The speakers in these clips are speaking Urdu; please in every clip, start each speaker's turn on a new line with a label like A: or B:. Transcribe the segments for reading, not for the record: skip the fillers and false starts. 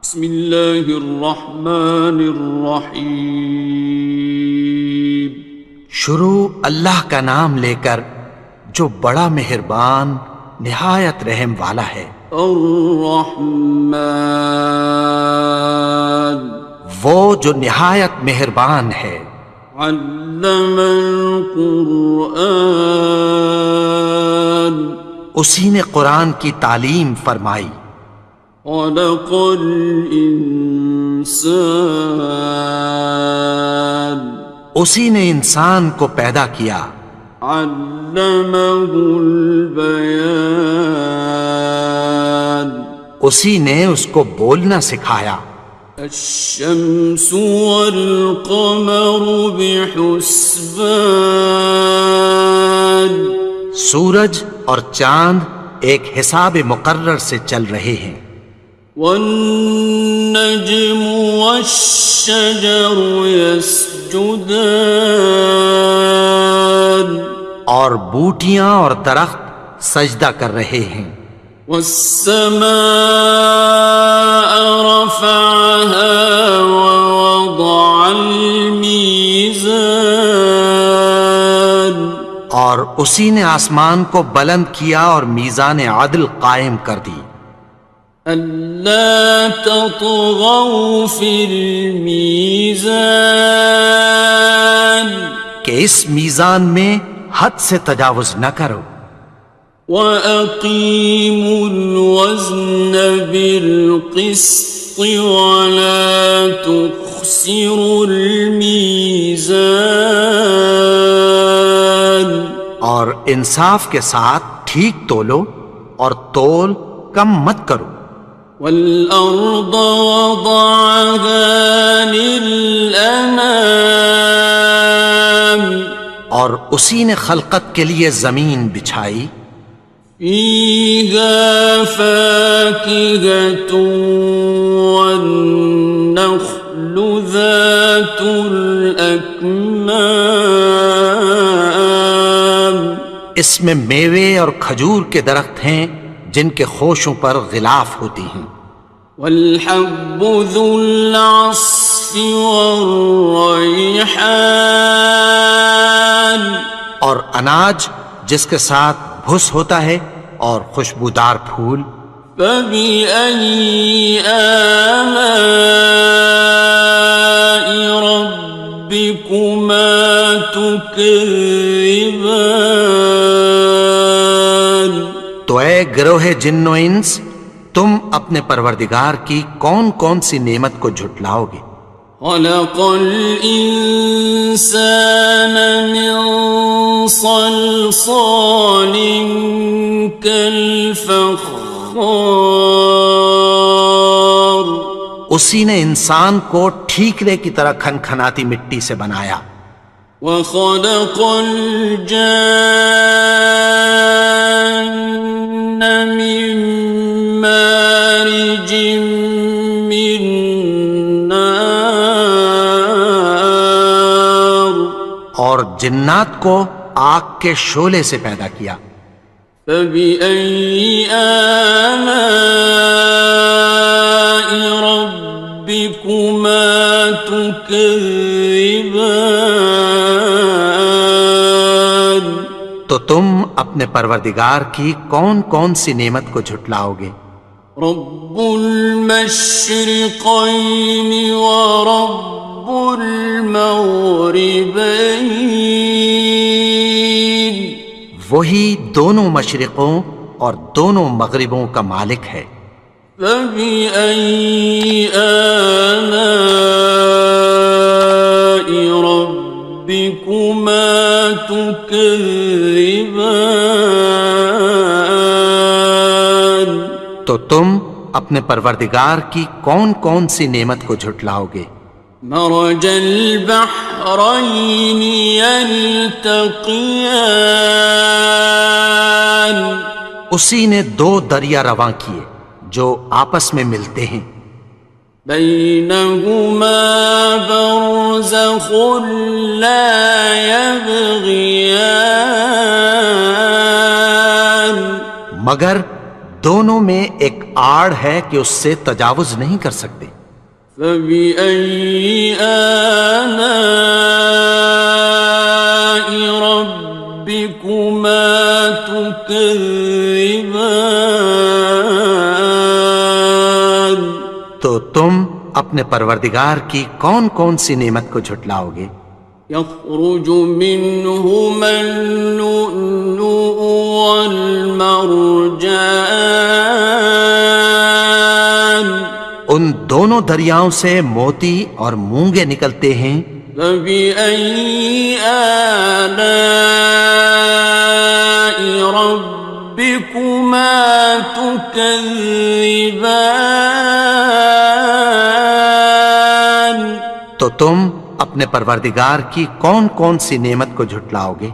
A: بسم اللہ الرحمن الرحیم۔
B: شروع اللہ کا نام لے کر جو بڑا مہربان نہایت رحم والا ہے۔
A: الرحمن،
B: وہ جو نہایت مہربان ہے۔
A: علم القرآن،
B: اسی نے قرآن کی تعلیم فرمائی۔
A: خلق الانسان،
B: اسی نے انسان کو پیدا کیا۔
A: علمہ البیان،
B: اسی نے اس کو بولنا سکھایا۔
A: الشمس والقمر بحسبان،
B: سورج اور چاند ایک حساب مقرر سے چل رہے ہیں۔
A: والنجم والشجر يسجدان،
B: اور بوٹیاں اور درخت سجدہ کر رہے ہیں۔
A: والسماء رفعها ووضع الميزان،
B: اور اسی نے آسمان کو بلند کیا اور میزان عدل قائم کر دی۔
A: ألا تطغوا في الميزان،
B: کہ اس میزان میں حد سے تجاوز نہ کرو۔
A: وَأَقِيمُوا الْوَزْنَ بِالْقِسْطِ وَلَا تُخْسِرُوا الْمِيزَانَ،
B: اور انصاف کے ساتھ ٹھیک تولو اور تول کم مت کرو۔
A: وَالْأَرْضَ وَضَعَهَا لِلْأَنَامِ،
B: اور اسی نے خلقت کے لیے زمین بچھائی۔
A: فِيهَا فَاكِهَةٌ وَالنَّخْلُ ذَاتُ الْأَكْمَامِ،
B: اس میں میوے اور کھجور کے درخت ہیں جن کے خوشوں پر غلاف ہوتی ہیں۔
A: وَالْحَبُّ ذُو الْعَصْفِ وَالرَّيْحَانِ،
B: اور اناج جس کے ساتھ بھس ہوتا ہے اور خوشبودار پھول۔
A: فَبِأَيِّ آلَاءِ رَبِّكُمَا تُكَذِّبَانِ،
B: تو اے گروہ جن و انس، تم اپنے پروردگار کی کون کون سی نعمت کو جھٹلاؤ گے؟
A: خَلَقَ الْإِنسَانَ مِنْ صَلْصَالٍ كَالْفَخَّارِ،
B: اسی نے انسان کو ٹھیکرے کی طرح کھنکھناتی مٹی سے بنایا۔
A: وَخَلَقَ الْجَانَّ مِن مَّارِجٍ مِّن نَّارٍ،
B: اور جنات کو آگ کے شعلے سے پیدا کیا۔
A: فَبِأَيِّ آلَاءِ رَبِّكُمَا تُكَذِّبَانِ،
B: تو تم اپنے پروردگار کی کون کون سی نعمت کو جھٹلاؤ گے؟
A: رب المشرقین ورب المغربین،
B: وہی دونوں مشرقوں اور دونوں مغربوں کا مالک ہے۔
A: فَبِأَيِّ آلَاءِ رَبِّكُمَا تُكَذِّبَانِ،
B: تو تم اپنے پروردگار کی کون کون سی نعمت کو جھٹلاؤ گے؟
A: مرج البحرین یلتقیان،
B: اسی نے دو دریا رواں کیے جو آپس میں ملتے ہیں۔
A: بینہما برزخ لا یبغیان،
B: مگر دونوں میں ایک آڑ ہے کہ اس سے تجاوز نہیں کر سکتے۔
A: فبأي آلاء ربكما تكذبان؟
B: تو تم اپنے پروردگار کی کون کون سی نعمت کو جھٹلاؤ گے؟
A: يخرج منهما اللؤلؤ والمرجان
B: ان دونوں دریاؤں سے موتی اور مونگے نکلتے ہیں۔
A: فبأي آلاء ربكما تكذبان؟
B: تو تم اپنے پروردگار کی کون کون سی نعمت کو جھٹلاؤ گے؟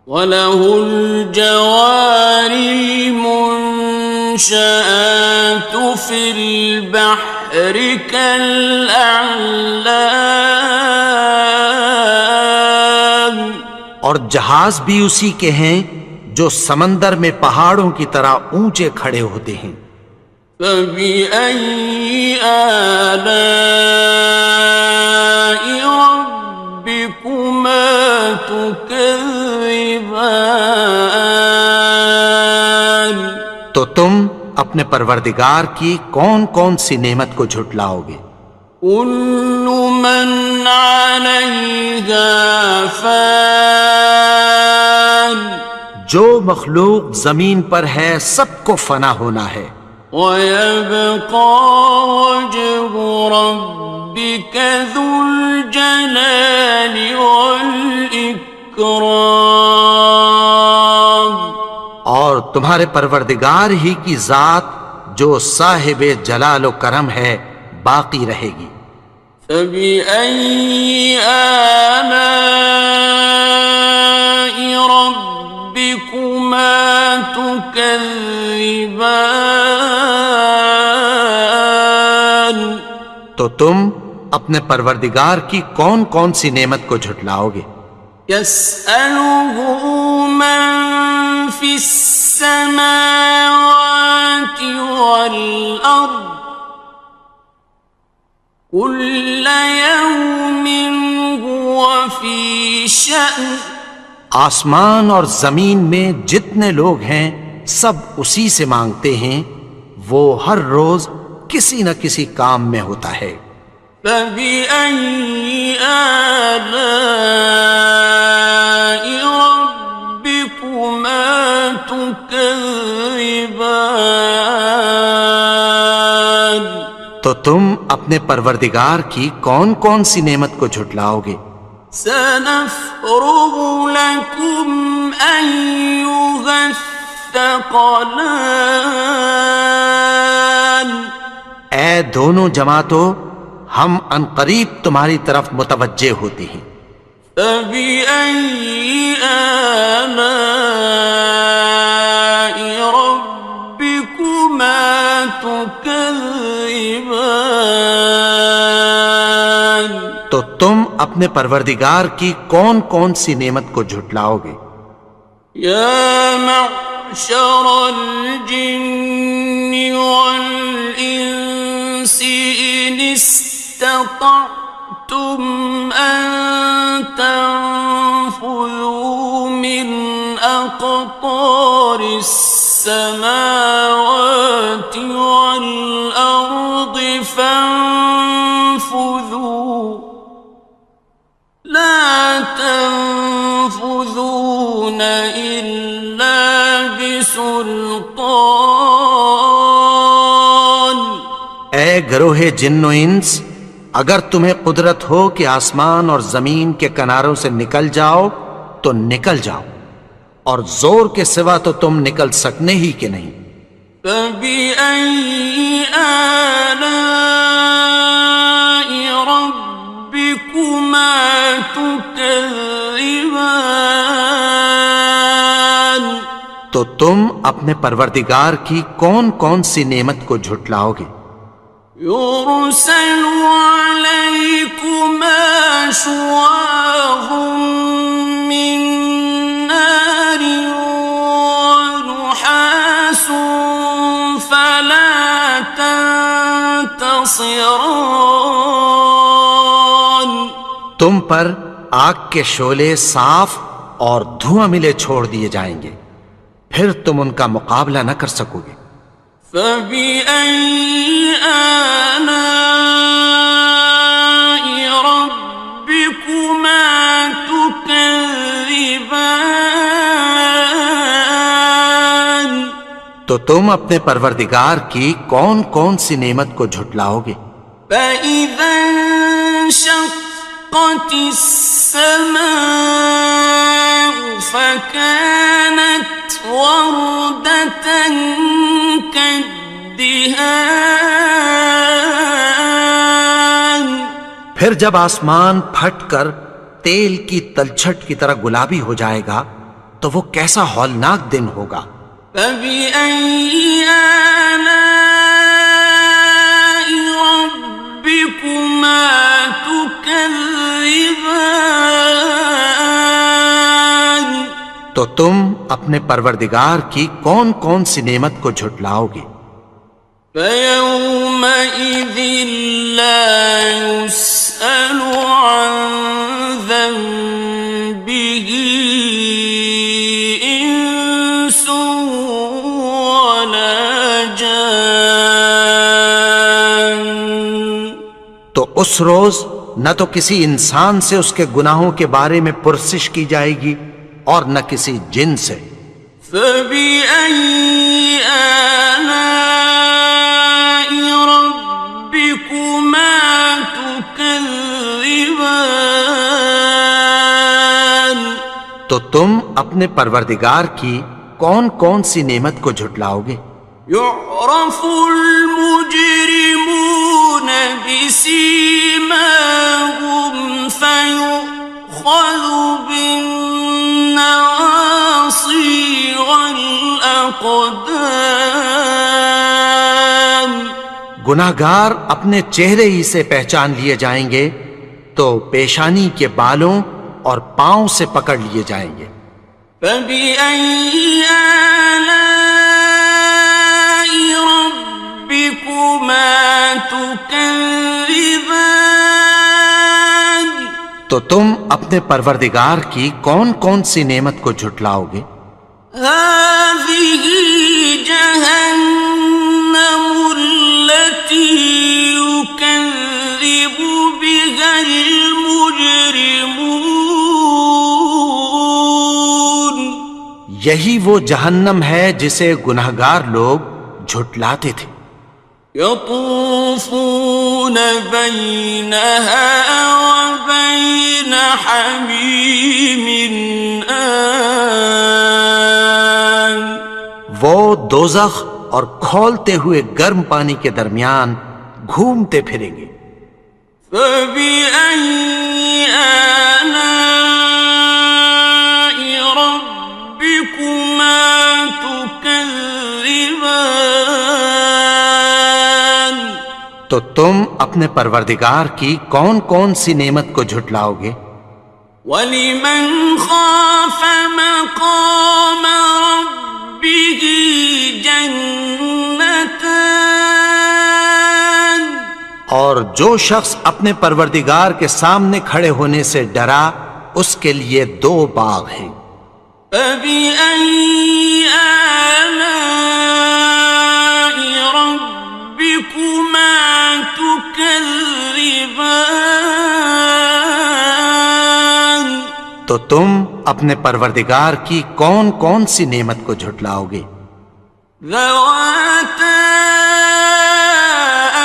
A: وَلَهُ الْجَوَارِ الْمُنشَآتُ فِي الْبَحْرِ كَالْأَعْلَامِ،
B: اور جہاز بھی اسی کے ہیں جو سمندر میں پہاڑوں کی طرح اونچے کھڑے ہوتے ہیں۔
A: فَبِأَيِّ آلَاءِ رَبِّكُمَا تُكَذِّبَانِ؟
B: تو تم اپنے پروردگار کی کون کون سی نعمت کو جھٹلاؤ گے؟
A: كُلُّ مَنْ عَلَيْهَا فَانٍ،
B: جو مخلوق زمین پر ہے سب کو فنا ہونا ہے۔
A: وَيَبْقَى وَجْهُ رَبِّكَ ذُو الْجَلَالِ وَالْإِكْرَامِ،
B: اور تمہارے پروردگار ہی کی ذات جو صاحب جلال و کرم ہے باقی رہے گی۔
A: فَبِأَيِّ آلَاءِ رَبِّكُمَا تُكَذِّبَانِ؟
B: تو تم اپنے پروردگار کی کون کون سی نعمت کو جھٹلاؤ گے؟
A: يَسْأَلُهُ مَن فِي السَّمَاوَاتِ وَالْأَرْضِ كُلَّ يَوْمٍ هُوَ فِي شَأْنٍ،
B: آسمان اور زمین میں جتنے لوگ ہیں سب اسی سے مانگتے ہیں، وہ ہر روز کسی نہ کسی کام میں ہوتا ہے۔
A: فَبِأَيِّ آلَاءِ رَبِّكُمَا تُكَذِّبَانِ؟
B: تو تم اپنے پروردگار کی کون کون سی نعمت کو جھٹلاؤ گے؟
A: سَنَفْرُغُ لَكُمْ أَيُّهَ الثَّقَلَانِ؟
B: اے دونوں جماعتوں، ہم عنقریب تمہاری طرف متوجہ ہوتے ہیں۔
A: فَبِأَيِّ آلَاءِ رَبِّكُمَا تُكَذِّبَانِ؟
B: تو تم اپنے پروردگار کی کون کون سی نعمت کو جھٹلاؤ گے؟
A: يَا مَعْشَرَ الْجِنِّ وَالْإِنسِ إِنِ اسْتَطَعْتُمْ أَن تَنفُذُوا مِنْ أَقْطَارِ السَّمَاوَاتِ وَالْأَرْضِ فَانفُذُوا لَا تَنفُذُونَ إِلَّا بِسُلْطَانٍ۔
B: اے گروہ جن و انس، اگر تمہیں قدرت ہو کہ آسمان اور زمین کے کناروں سے نکل جاؤ تو نکل جاؤ، اور زور کے سوا تو تم نکل سکنے ہی کہ نہیں۔
A: فَبِأَيِّ آلَاءِ رَبِّكُمَا تُكَذِّبَانِ؟
B: تو تم اپنے پروردگار کی کون کون سی نعمت کو جھٹلاؤ گے؟
A: يُرْسَلُ عَلَيْكُمَا شُوَاظٌ مِّن نَّارٍ وَنُحَاسٌ خصران.
B: تم پر آگ کے شعلے صاف اور دھواں ملے چھوڑ دیے جائیں گے، پھر تم ان کا مقابلہ نہ کر سکو گے۔
A: فبأي آلاء ربكما تكذبان.
B: تو تم اپنے پروردگار کی کون کون سی نعمت کو جھٹلاؤ گے؟
A: فإذا انشقت السماء فكانت وردة كالدهان.
B: پھر جب آسمان پھٹ کر تیل کی تلچھٹ کی طرح گلابی ہو جائے گا تو وہ کیسا ہولناک دن ہوگا۔
A: فبأي آلاء ربكما تكذبان.
B: تو تم اپنے پروردگار کی کون کون سی نعمت کو جھٹلاؤ گے؟
A: فيومئذ لا يسأل عن ذنبه إنس ولا جان.
B: تو اس روز نہ تو کسی انسان سے اس کے گناہوں کے بارے میں پرسش کی جائے گی اور نہ کسی جن سے۔
A: فبأي آلاء ربكما تكذبان.
B: تو تم اپنے پروردگار کی کون کون سی نعمت کو جھٹلاؤ گے؟
A: يعرف المجرمون بسيماهم فيؤخذ بالنواصي والأقدام.
B: گناہگار اپنے چہرے ہی سے پہچان لیے جائیں گے تو پیشانی کے بالوں اور پاؤں سے پکڑ لیے جائیں گے۔
A: فبأي آلاء ربكما تكذبان.
B: تو تم اپنے پروردگار کی کون کون سی نعمت کو جھٹلاؤ گے؟
A: هذه جهنم التي يكذب بها المجرمون.
B: یہی وہ جہنم ہے جسے گناہگار لوگ جھٹلاتے تھے۔
A: يطوفون بينها وبين حميم آن.
B: وہ دوزخ اور کھولتے ہوئے گرم پانی کے درمیان گھومتے پھریں گے۔
A: فبأي آلاء ربكما تكذبان.
B: تو تم اپنے پروردگار کی کون کون سی نعمت کو جھٹلاؤ گے؟
A: وَلِمَنْ خَافَ مَقَامَ رَبِّهِ جَنَّتَانِ.
B: اور جو شخص اپنے پروردگار کے سامنے کھڑے ہونے سے ڈرا اس کے لیے دو باغ ہیں۔
A: فَبِأَيِّ آلَاءِ رَبِّكُمَا تُكَذِّبَانِ.
B: تو تم اپنے پروردگار کی کون کون سی نعمت کو جھٹلاؤ گے؟
A: ذَوَاتَا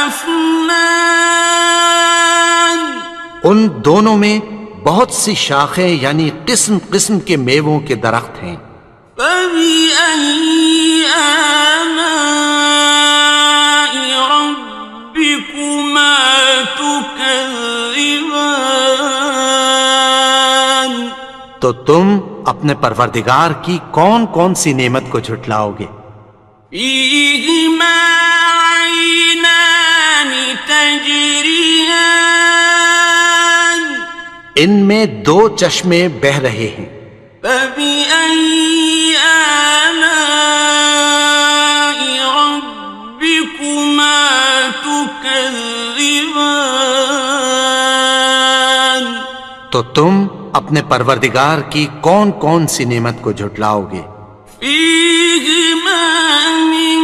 A: أَفْنَانٍ.
B: ان دونوں میں بہت سی شاخیں یعنی قسم قسم کے میووں کے درخت ہیں۔
A: فَبِأَيِّ آلَاءِ رَبِّكُمَا تُكَذِّبَانِ.
B: تو تم اپنے پروردگار کی کون کون سی نعمت کو جھٹلاؤ گے؟
A: فِيهِمَا عَيْنَانِ تَجْرِيَانِ.
B: ان میں دو چشمے بہہ رہے ہیں۔
A: فَبِأَيِّ آلَاءِ رَبِّكُمَا تُكَذِّبَانِ. تكذبان
B: تو تم اپنے پروردگار کی کون کون سی نعمت کو جھٹلاؤ گے؟
A: فيهما من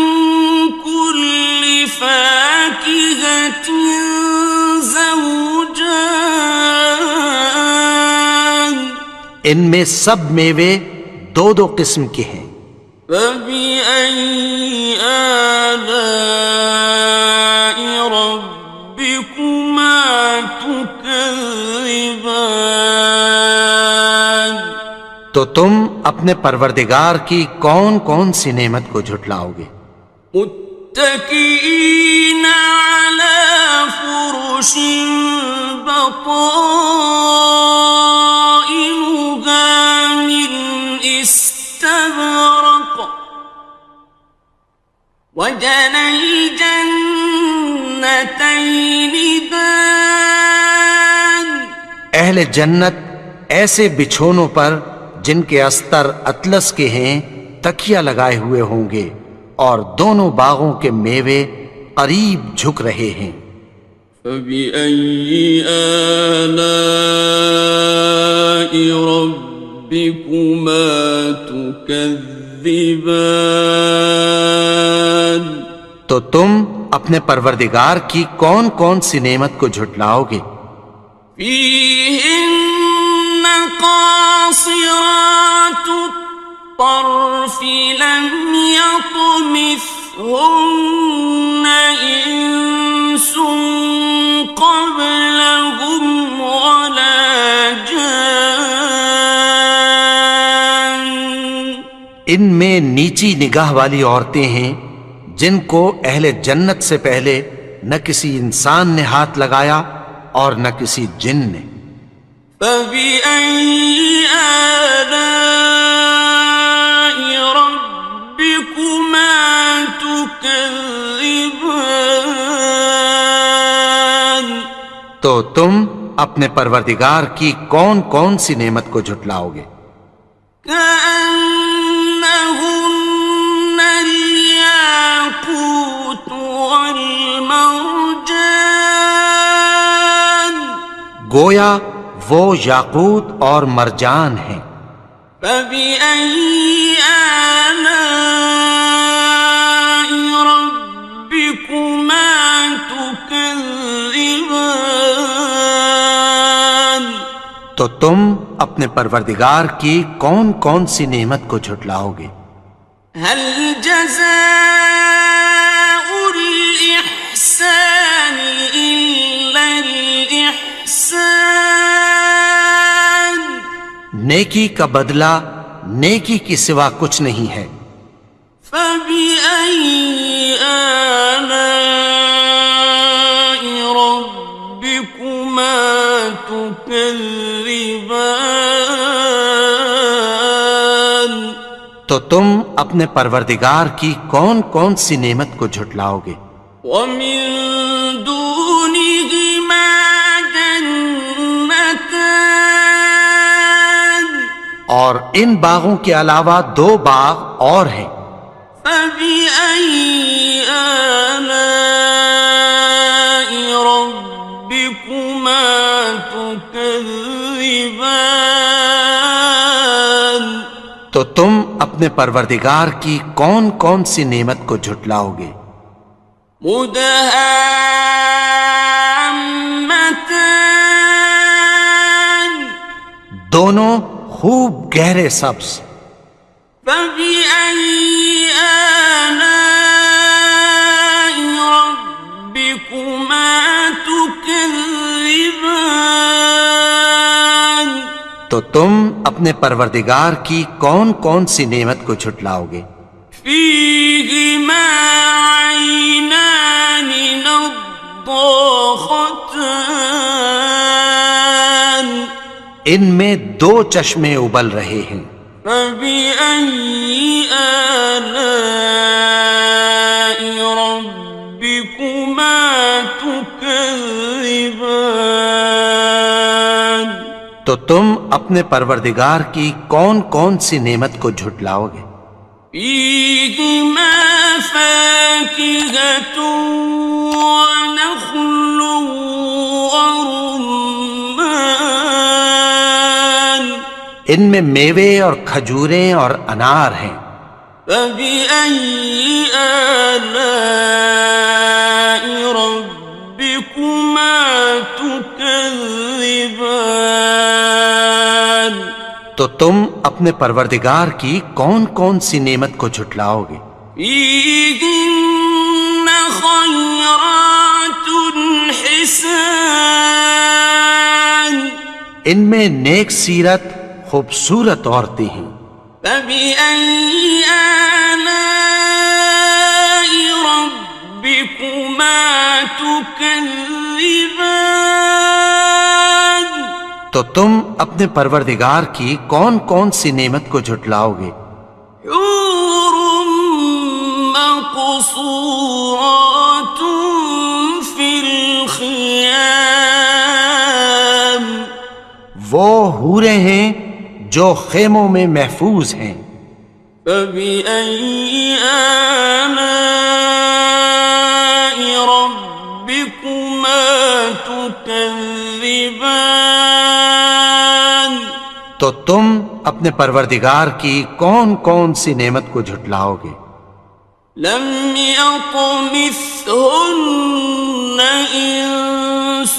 A: كل فاكهة زوجان
B: ان میں سب میوے دو دو قسم کے ہیں۔
A: فبأي آلاء ربكما تكذبان
B: تو تم اپنے پروردگار کی کون کون سی نعمت کو جھٹلاؤ گے؟
A: متكئين على فرش بطائنها من استبرق وجنى الجنتين دان
B: اہل جنت ایسے بچھونوں پر جن کے استر اطلس کے ہیں تکیہ لگائے ہوئے ہوں گے اور دونوں باغوں کے میوے قریب جھک رہے ہیں۔
A: فبأي آلاء ربكما تكذبان
B: تو تم اپنے پروردگار کی کون کون سی نعمت کو جھٹلاؤ گے؟
A: فيهن قاصرات الطرف لم يطمثهن إنس قبلهم ولا جان
B: ان میں نیچی نگاہ والی عورتیں ہیں جن کو اہل جنت سے پہلے نہ کسی انسان نے ہاتھ لگایا اور نہ کسی جن نے۔
A: فبأي آلاء ربكما تكذبان
B: تو تم اپنے پروردگار کی کون کون سی نعمت کو جھٹلاؤ گے؟
A: كأنهن الياقوت والمرجان
B: گویا وہ یاقوت اور مرجان ہیں۔
A: فبأي آلاء ربكما تكذبان
B: تو تم اپنے پروردگار کی کون کون سی نعمت کو جھٹلاؤ گے؟
A: هل جزاء الإحسان إلا الإحسان
B: نیکی کا بدلہ نیکی کی سوا کچھ نہیں ہے۔
A: فبأي آلاء ربكما تكذبان
B: تو تم اپنے پروردگار کی کون کون سی نعمت کو جھٹلاؤ گے؟
A: ومن دونهما جنتان
B: اور ان باغوں کے علاوہ دو باغ اور ہیں۔
A: فبأي آلاء ربكما تكذبان
B: تو تم اپنے پروردگار کی کون کون سی نعمت کو جھٹلاؤ گے؟
A: مدهامتان
B: دونوں خوب گہرے سبز۔
A: فبأي آلاء ربكما تكذبان
B: تو تم اپنے پروردگار کی کون کون سی نعمت کو جھٹلاؤ گے؟
A: فيهما عينان نضاختان
B: ان میں دو چشمے ابل رہے ہیں۔
A: فبأي آلاء ربكما تكذبان
B: تو تم اپنے پروردگار کی کون کون سی نعمت کو جھٹلاؤ گے؟
A: فيهما فاكهة ونخل ورمان
B: ان میں میوے اور کھجوریں اور انار ہیں.
A: فبأي آلاء ربكما تكذبان
B: تو تم اپنے پروردگار کی کون کون سی نعمت کو جھٹلاؤ گے؟
A: فيهن خيرات حسان
B: ان میں نیک سیرت خوبصورت عورتیں ہیں.
A: فبأي آلاء ربكما تكذبان
B: تو تم اپنے پروردگار کی کون کون سی نعمت کو جھٹلاؤ گے؟
A: حور مقصورات في الخيام
B: وہ حوریں ہیں جو خیموں میں محفوظ ہیں.
A: فبأي آلاء ربكما تكذبان
B: تو تم اپنے پروردگار کی کون کون سی نعمت کو جھٹلاؤ گے؟
A: لم يطمثهن إنس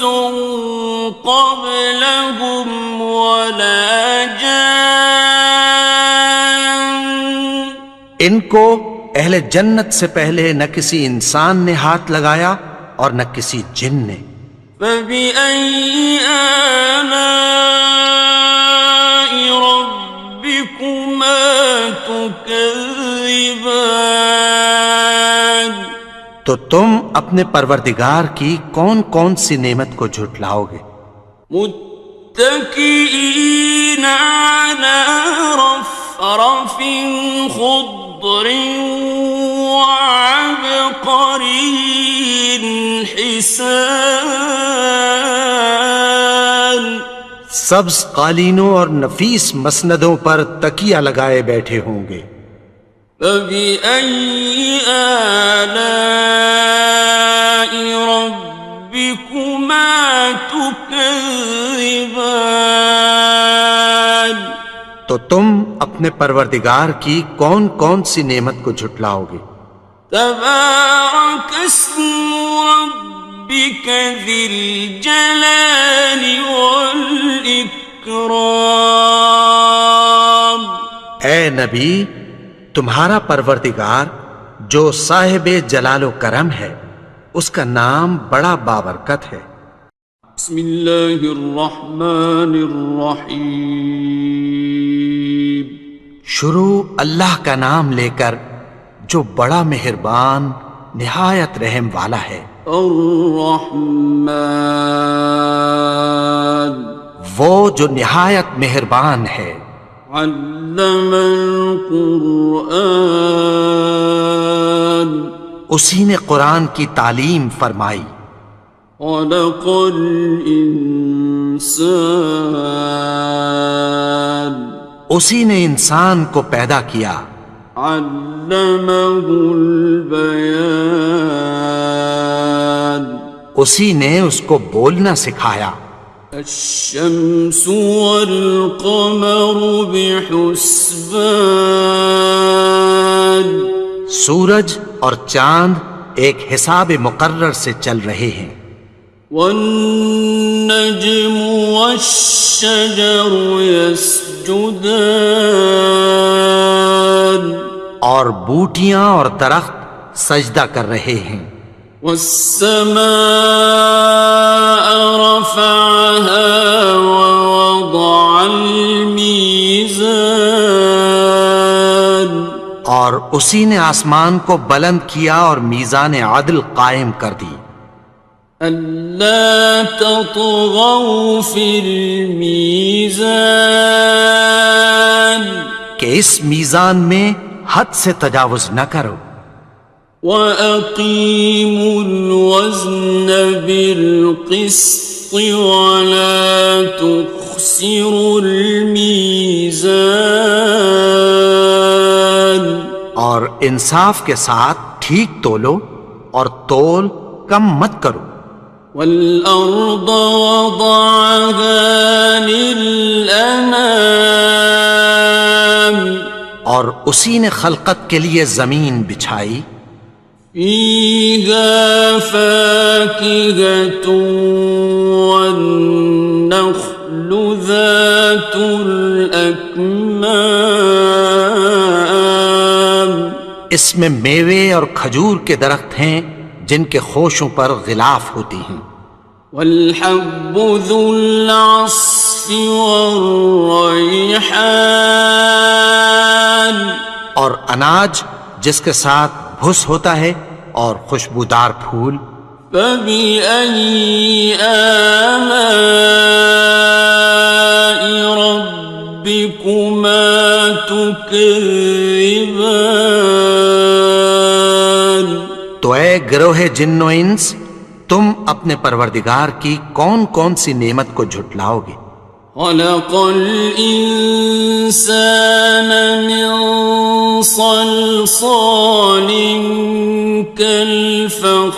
A: قبلهم ولا جان
B: ان کو اہل جنت سے پہلے نہ کسی انسان نے ہاتھ لگایا اور نہ کسی جن نے.
A: فبأي آلاء ربكما تكذبان
B: تو تم اپنے پروردگار کی کون کون سی نعمت کو جھٹلاؤ گے؟
A: متكئين على رفرف خضر وعبقري حسان
B: سبز قالینوں اور نفیس مسندوں پر تکیہ لگائے بیٹھے ہوں گے.
A: فبأي آلاء ربكما تكذبان
B: تو تم اپنے پروردگار کی کون کون سی نعمت کو جھٹلاؤ گے؟
A: تبارك اسم ربك ذي الجلال والإكرام
B: اے نبی، تمہارا پروردگار جو صاحب جلال و کرم ہے، اس کا نام بڑا بابرکت ہے.
A: بسم اللہ الرحمن الرحیم
B: شروع اللہ کا نام لے کر جو بڑا مہربان نہایت رحم والا ہے.
A: الرحمن
B: وہ جو نہایت مہربان ہے.
A: علم القرآن
B: اسی نے قرآن کی تعلیم فرمائی.
A: خلق الانسان
B: اسی نے انسان کو پیدا کیا.
A: علمہ البیان
B: اسی نے اس کو بولنا سکھایا.
A: الشمس والقمر بحسبان
B: سورج اور چاند ایک حساب مقرر سے چل رہے ہیں.
A: والنجم والشجر يسجدان
B: اور بوٹیاں اور درخت سجدہ کر رہے ہیں.
A: والسماء رفعها ووضع الميزان
B: اور اسی نے آسمان کو بلند کیا اور میزان عدل قائم کر دی.
A: ألا تطغوا في الميزان
B: کہ اس میزان میں حد سے تجاوز نہ کرو.
A: وَأَقِيمُوا الْوَزْنَ بِالْقِسْطِ وَلَا تُخْسِرُوا الْمِيزَانَ
B: اور انصاف کے ساتھ ٹھیک تولو اور تول کم مت کرو.
A: والأرض وضعها للأنام
B: اور اسی نے خلقت کے لیے زمین بچھائی.
A: فيها فاكهة والنخل ذات الأكمام
B: اس میں میوے اور کھجور کے درخت ہیں جن کے خوشوں پر غلاف ہوتی ہیں.
A: والحب ذو العصف والریحان
B: اور اناج جس کے ساتھ بھس ہوتا ہے اور خوشبودار پھول.
A: فبأي آلاء ربكما تكذبان
B: تو اے گروہ جن و انس، تم اپنے پروردگار کی کون کون سی نعمت کو جھٹلاؤ گے؟
A: خلق الإنسان من صلصال كالفخار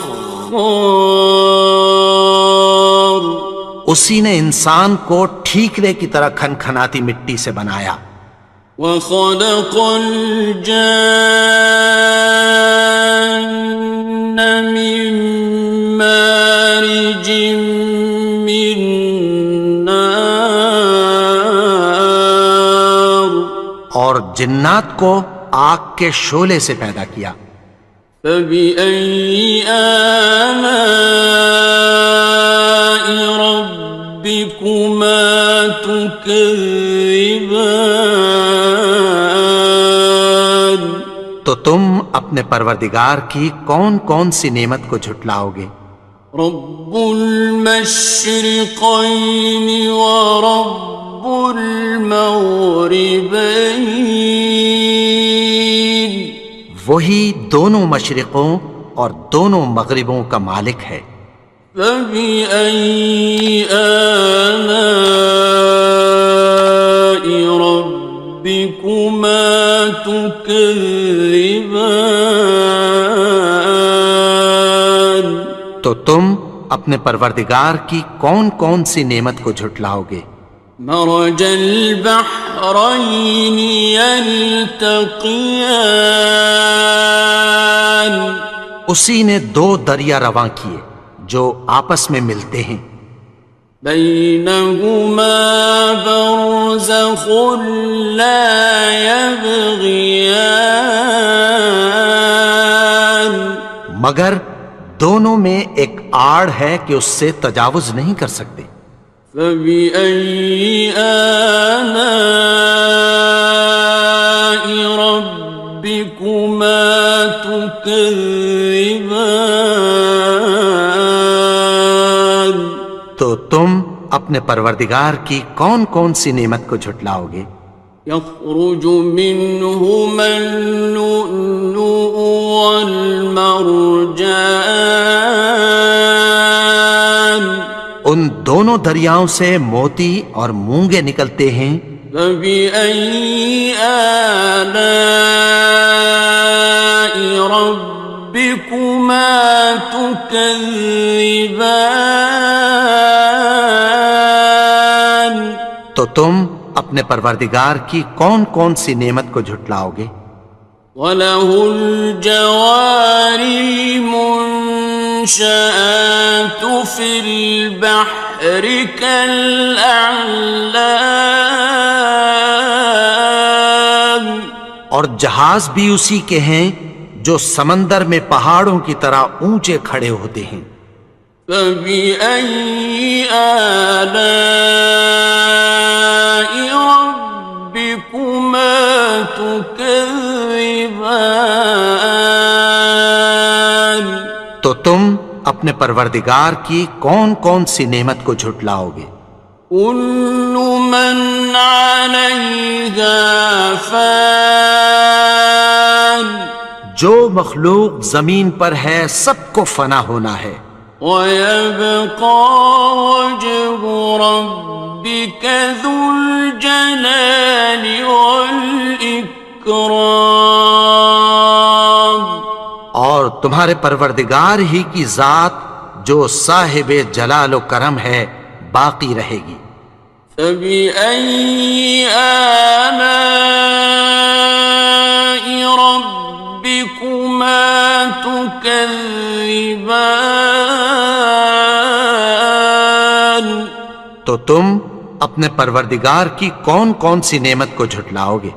B: اسی نے انسان کو ٹھیکرے کی طرح کھنکھناتی مٹی سے بنایا.
A: وخلق الجان من مارج من نار
B: اور جنات کو آگ کے شعلے سے پیدا کیا.
A: فبأي آلاء ربكما تكذبان
B: تو تم اپنے پروردگار کی کون کون سی نعمت کو جھٹلاؤ گے؟
A: رب المشرقين ورب المغربين
B: وہی دونوں مشرقوں اور دونوں مغربوں کا مالک ہے.
A: فبأي آلاء ربكما تكذبان
B: تو تم اپنے پروردگار کی کون کون سی نعمت کو جھٹلاؤ گے؟
A: مرج البحرين يلتقيان
B: اسی نے دو دریا رواں کیے جو آپس میں ملتے ہیں.
A: بينهما برزخ لا يبغيان
B: مگر دونوں میں ایک آڑ ہے کہ اس سے تجاوز نہیں کر سکتے.
A: فبأي آلاء ربكما تكذبان
B: تو تم اپنے پروردگار کی کون کون سی نعمت کو جھٹلاؤ گے؟
A: يخرج منهما اللؤلؤ والمرجان
B: ان دونوں دریاؤں سے موتی اور مونگے نکلتے ہیں.
A: فبأي آلاء ربكما تكذبان
B: تو تم اپنے پروردگار کی کون کون سی نعمت کو جھٹلاؤ گے؟
A: وَلَهُ الْجَوَارِ الْمُنشَآتُ فِي الْبَحْرِ كَالْأَعْلَامِ
B: اور جہاز بھی اسی کے ہیں جو سمندر میں پہاڑوں کی طرح اونچے کھڑے ہوتے ہیں.
A: فَبِأَيِّ آلَاءِ رَبِّكُمَا تُكَذِّبَانِ
B: تو تم اپنے پروردگار کی کون کون سی نعمت کو جھٹلاؤ گے؟
A: كُلُّ مَنْ عَلَيْهَا فَانٍ
B: جو مخلوق زمین پر ہے سب کو فنا ہونا ہے.
A: وَيَبْقَى وَجْهُ رَبِّكَ ذُو الْجَلَالِ وَالْإِكْرَامِ
B: اور تمہارے پروردگار ہی کی ذات جو صاحب جلال و کرم ہے باقی رہے گی۔
A: فَبِأَيِّ آلَاءِ رَبِّكُمَا تُكَذِّبَانِ؟
B: تو تم اپنے پروردگار کی کون کون سی نعمت کو جھٹلاؤ گے؟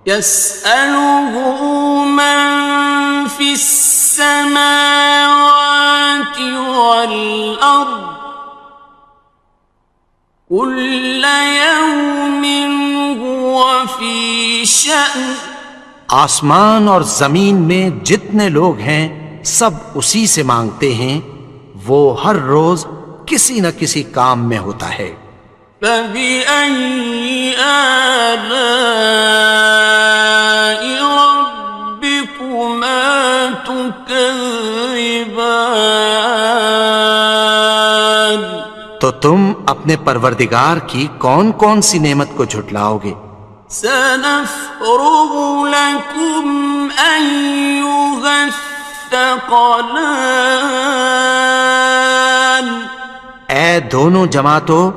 A: يَسْأَلُهُ مَن فِي السَّمَاوَاتِ وَالْأَرْضِ كُلَّ يَوْمٍ هُوَ فِي شَأْنٍ۔
B: آسمان اور زمین میں جتنے لوگ ہیں سب اسی سے مانگتے ہیں، وہ ہر روز کسی نہ کسی کام میں ہوتا ہے۔
A: فَبِأَيِّ آلَاءِ رَبِّكُمَا تُكَذِّبَانِ؟
B: تو تم اپنے پروردگار کی کون کون سی نعمت کو جھٹلاؤ گے؟
A: سَنَفْرُغُ لَكُمْ أَيُّهَ الثَّقَلَانِ۔
B: اے دونوں جماعتوں،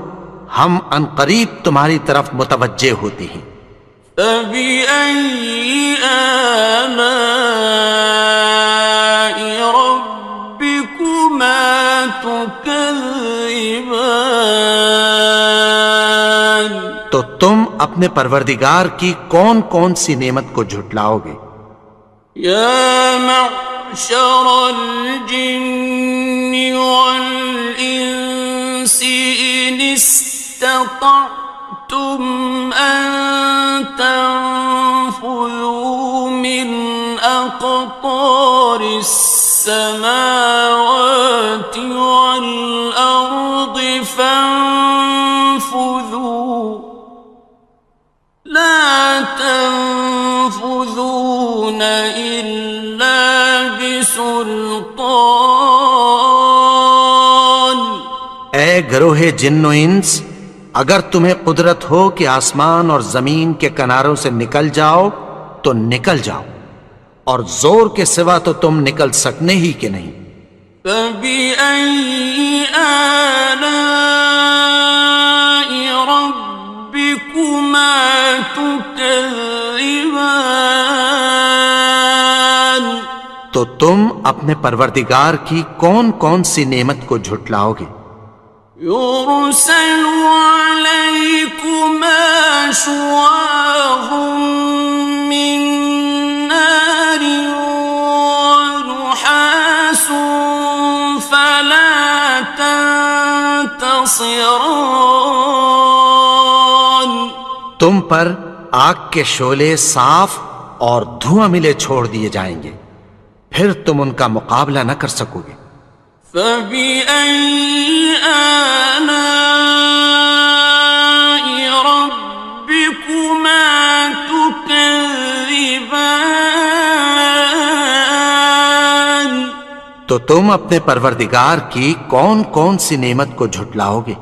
B: ہم عنقریب تمہاری طرف متوجہ ہوتے ہیں۔
A: فَبِأَيِّ آلَاءِ رَبِّكُمَا تُكَذِّبَانِ؟
B: تو تم اپنے پروردگار کی کون کون سی نعمت کو جھٹلاؤ گے؟
A: يَا مَعْشَرَ الْجِنِّ وَالْإِنسِ إِنِ اسْتَطَعْتُمْ أَن تَنفُذُوا مِنْ أَقْطَارِ السَّمَاوَاتِ وَالْأَرْضِ فَانفُذُوا لَا تَنفُذُونَ إِلَّا بِسُلْطَانٍ۔
B: اے گروہ جن و انس، اگر تمہیں قدرت ہو کہ آسمان اور زمین کے کناروں سے نکل جاؤ تو نکل جاؤ، اور زور کے سوا تو تم نکل سکنے ہی کہ نہیں۔
A: فَبِأَيِّ آلَاءِ رَبِّكُمَا تُكَذِّبَانِ؟
B: تو تم اپنے پروردگار کی کون کون سی نعمت کو جھٹلاؤ گے؟
A: يُرْسَلُ عَلَيْكُمَا شُوَاظٌ مِّن نَّارٍ وَنُحَاسٌ فَلَا تَنتَصِرَانِ۔
B: تم پر آگ کے شعلے صاف اور دھواں ملے چھوڑ دیے جائیں گے، پھر تم ان کا مقابلہ نہ کر سکو گے۔
A: فَبِأَيِّ آلَاءِ رَبِّكُمَا تُكَذِّبَانِ؟
B: تو تم اپنے پروردگار کی کون کون سی نعمت کو جھٹلاؤ گے؟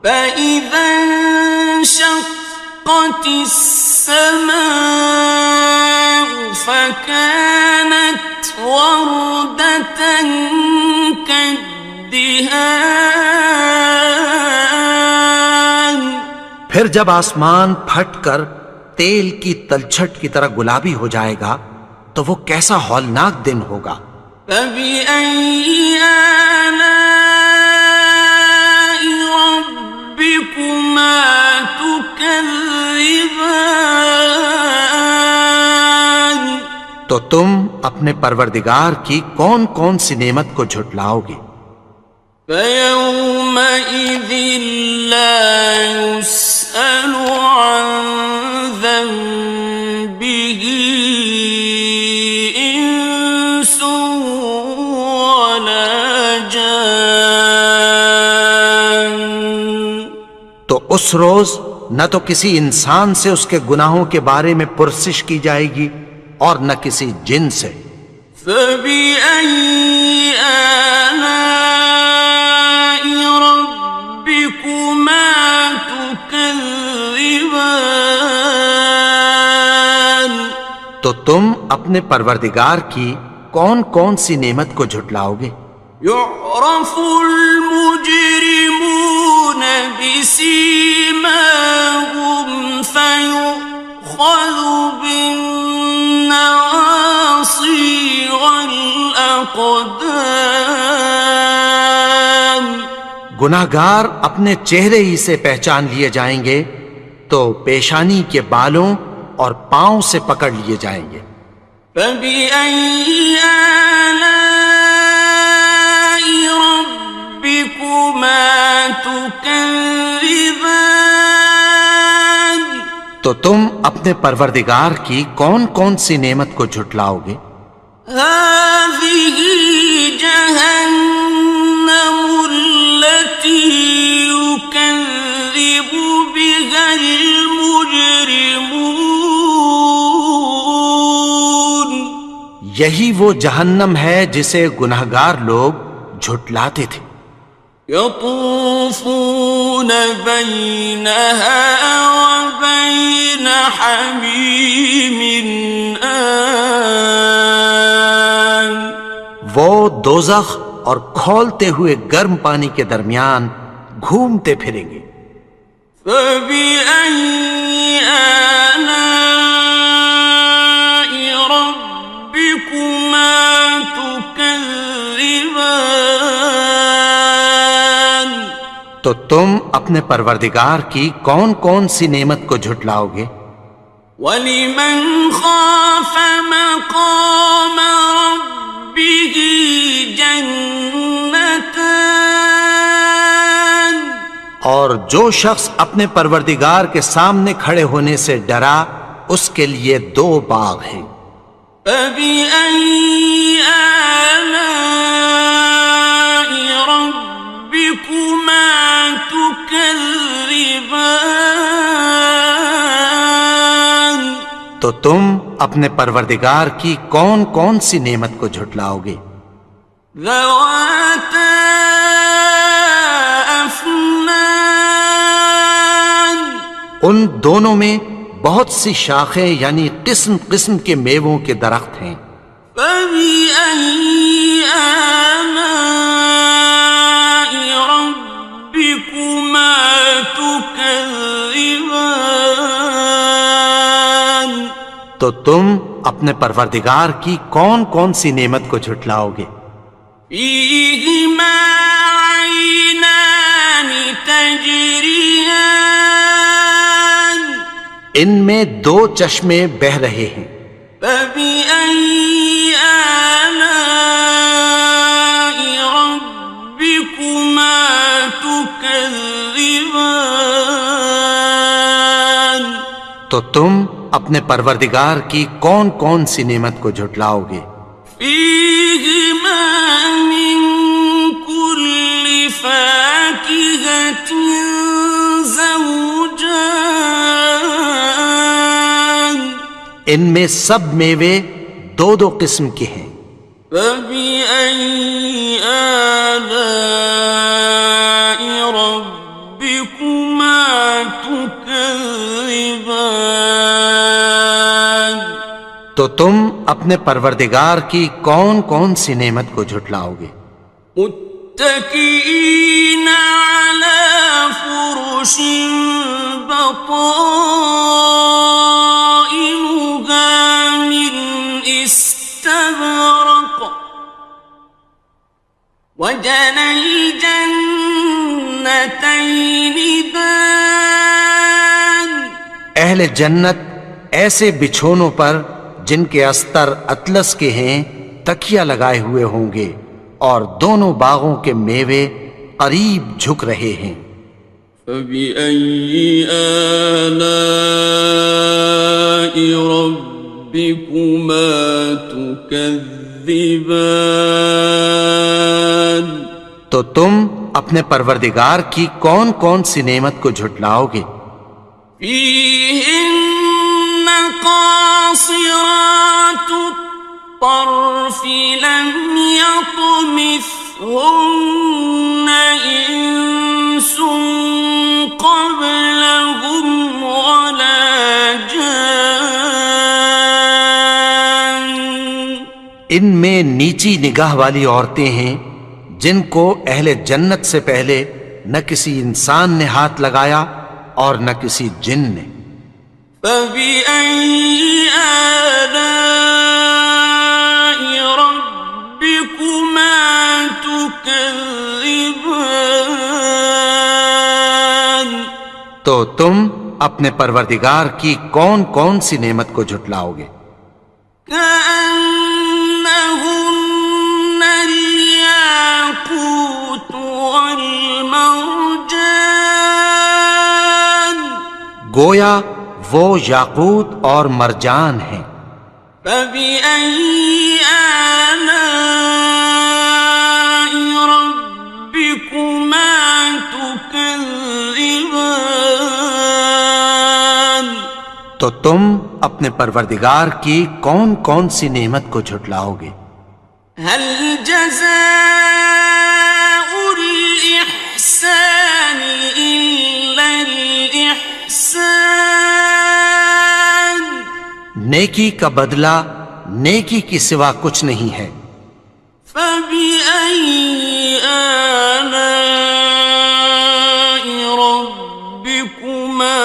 A: فَإِذَا انشَقَّتِ السَّمَاءُ فَكَانَتْ وَرْدَةً كَالدِّهَانِ۔
B: پھر جب آسمان پھٹ کر تیل کی تلچھٹ کی طرح گلابی ہو جائے گا تو وہ کیسا ہولناک دن ہوگا۔
A: فَبِأَيِّ آلَاءِ رَبِّكُمَا تُكَذِّبَانِ؟
B: تو تم اپنے پروردگار کی کون کون سی نعمت کو جھٹلاؤ گے؟
A: فَيَوْمَئِذٍ لَا يُسْأَلُ عَن ذَنبِهِ إِنسٌ وَلَا جَانٌ۔
B: تو اس روز نہ تو کسی انسان سے اس کے گناہوں کے بارے میں پرسش کی جائے گی اور نہ کسی جن سے۔
A: فَبِأَيِّ آلَاءِ رَبِّكُمَا تُكَذِّبَانِ؟
B: تو تم اپنے پروردگار کی کون کون سی نعمت کو جھٹلاؤ گے؟
A: يعرف المجرمون بسيماهم فيؤخذ بالنواصي والأقدام.
B: گناہگار اپنے چہرے ہی سے پہچان لیے جائیں گے تو پیشانی کے بالوں اور پاؤں سے پکڑ لیے جائیں گے.
A: فبأي آلاء ربكما تكذبان.
B: تو تم اپنے پروردگار کی کون کون سی نعمت کو جھٹلاؤ گے؟
A: هذه جهنم التي يكذب بها المجرمون.
B: یہی وہ جہنم ہے جسے گناہگار لوگ جھٹلاتے تھے.
A: يطوفون بينها وبين حميم آن.
B: وہ دوزخ اور کھولتے ہوئے گرم پانی کے درمیان گھومتے پھریں گے.
A: فبأي آلاء ربكما تكذبان.
B: تو تم اپنے پروردگار کی کون کون سی نعمت کو جھٹلاؤ گے؟
A: وَلِمَنْ خَافَ مَقَامَ رَبِّهِ جَنَّتَانِ.
B: اور جو شخص اپنے پروردگار کے سامنے کھڑے ہونے سے ڈرا اس کے لیے 2 باغ ہیں.
A: فَبِأَيِّ آلَاءِ رَبِّكُمَا تُكَذِّبَانِ.
B: تو تم اپنے پروردگار کی کون کون سی نعمت کو جھٹلاؤ گے؟
A: ذَوَاتَا أَفْنَانٍ.
B: ان دونوں میں بہت سی شاخیں یعنی قسم قسم کے میووں کے درخت ہیں.
A: فَبِأَيِّ آلَاءِ رَبِّكُمَا تُكَذِّبَانِ.
B: تو تم اپنے پروردگار کی کون کون سی نعمت کو جھٹلاؤ گے؟
A: فِيهِمَا عَيْنَانِ تَجْرِيَانِ.
B: ان میں 2 چشمے بہہ رہے ہیں.
A: فَبِأَيِّ آلَاءِ رَبِّكُمَا تُكَذِّبَانِ.
B: تو تم اپنے پروردگار کی کون کون سی نعمت کو جھٹلاؤ گے؟
A: فِيهِمَا مِن كُلِّ فَاكِهَةٍ زَوْجَانِ.
B: ان میں سب میوے 2 قسم کے ہیں.
A: فَبِأَيِّ آلَاءِ رَبِّكُمَا تُكَذِّبَانِ.
B: تو تم اپنے پروردگار کی کون کون سی نعمت کو جھٹلاؤ گے؟
A: متكئين على فرش بطائنها من استبرق وجنى الجنتين دان.
B: اہل جنت ایسے بچھونوں پر جن کے استر اطلس کے ہیں تکیہ لگائے ہوئے ہوں گے اور دونوں باغوں کے میوے قریب جھک رہے ہیں.
A: فَبِأَيِّ آلَاءِ رَبِّكُمَا تُكَذِّبَانِ.
B: تو تم اپنے پروردگار کی کون کون سی نعمت کو جھٹلاؤ گے؟
A: فِيهِنَّ قَاصِرَاتُ الطَّرْفِ لَمْ يَطْمِثْهُنَّ إِنسٌ قَبْلَهُمْ وَلَا جَانٌّ.
B: ان میں نیچی نگاہ والی عورتیں ہیں جن کو اہل جنت سے پہلے نہ کسی انسان نے ہاتھ لگایا اور نہ کسی جن نے۔
A: فَبِأَيِّ آلَاءِ رَبِّكُمَا تُكَذِّبَانِ،
B: تو تم اپنے پروردگار کی کون کون سی نعمت کو جھٹلاؤ گے؟
A: كأنهن الياقوت والمرجان،
B: گویا وہ یاقوت اور مرجان ہیں۔
A: فبأي آلاء ربكما تكذبان،
B: تو تم اپنے پروردگار کی کون کون سی نعمت کو جھٹلاؤ گے؟
A: هل جزاء الإحسان إلا الإحسان،
B: نیکی کا بدلہ نیکی کی سوا کچھ نہیں ہے۔
A: فبأي آلاء ربكما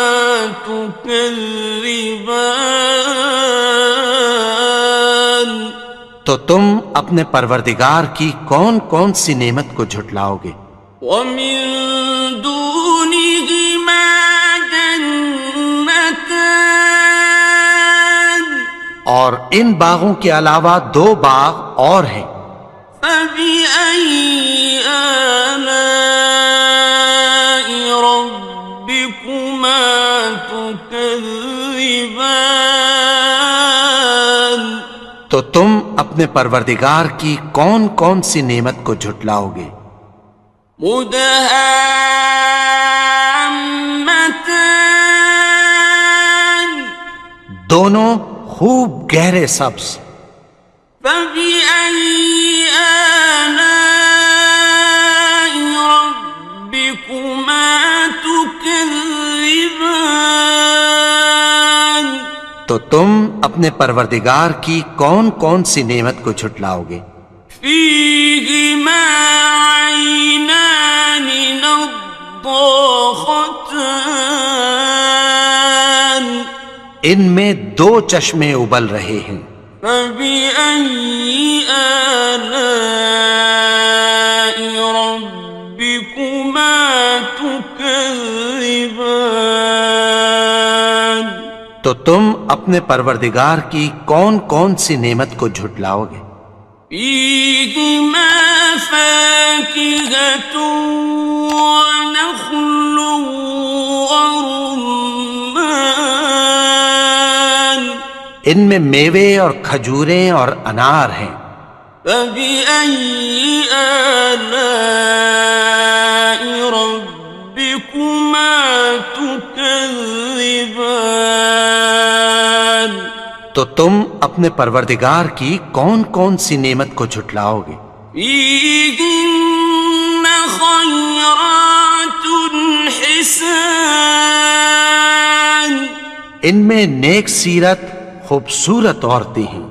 A: تكذبان،
B: تو تم اپنے پروردگار کی کون کون سی نعمت کو جھٹلاؤ گے؟
A: ومن دونهما جنتان،
B: اور ان باغوں کے علاوہ دو باغ اور ہیں۔
A: فبأي آلاء ربكما تكذبان،
B: تو تم اپنے پروردگار کی کون کون سی نعمت کو جھٹلاؤ گے؟
A: مدهامتان،
B: دونوں خوب گہرے سبز۔
A: فبأي آلاء ربكما تكذبان،
B: تو تم اپنے پروردگار کی کون کون سی نعمت کو جھٹلاؤ گے؟
A: فيهما عينان نضاختان،
B: ان میں دو چشمے ابل رہے ہیں۔
A: فبأي آلاء ربكما تكذبان،
B: تو تم اپنے پروردگار کی کون کون سی نعمت کو جھٹلاؤ گے؟
A: فيهما فاكهة ونخل ورمان،
B: ان میں میوے اور کھجوریں اور انار ہیں۔
A: فبأي آلاء ربكما تكذبان،
B: تو تم اپنے پروردگار کی کون کون سی نعمت کو جھٹلاؤ گے؟
A: فيهن خيرات حسان،
B: ان میں نیک سیرت خوبصورت عورتیں ہیں۔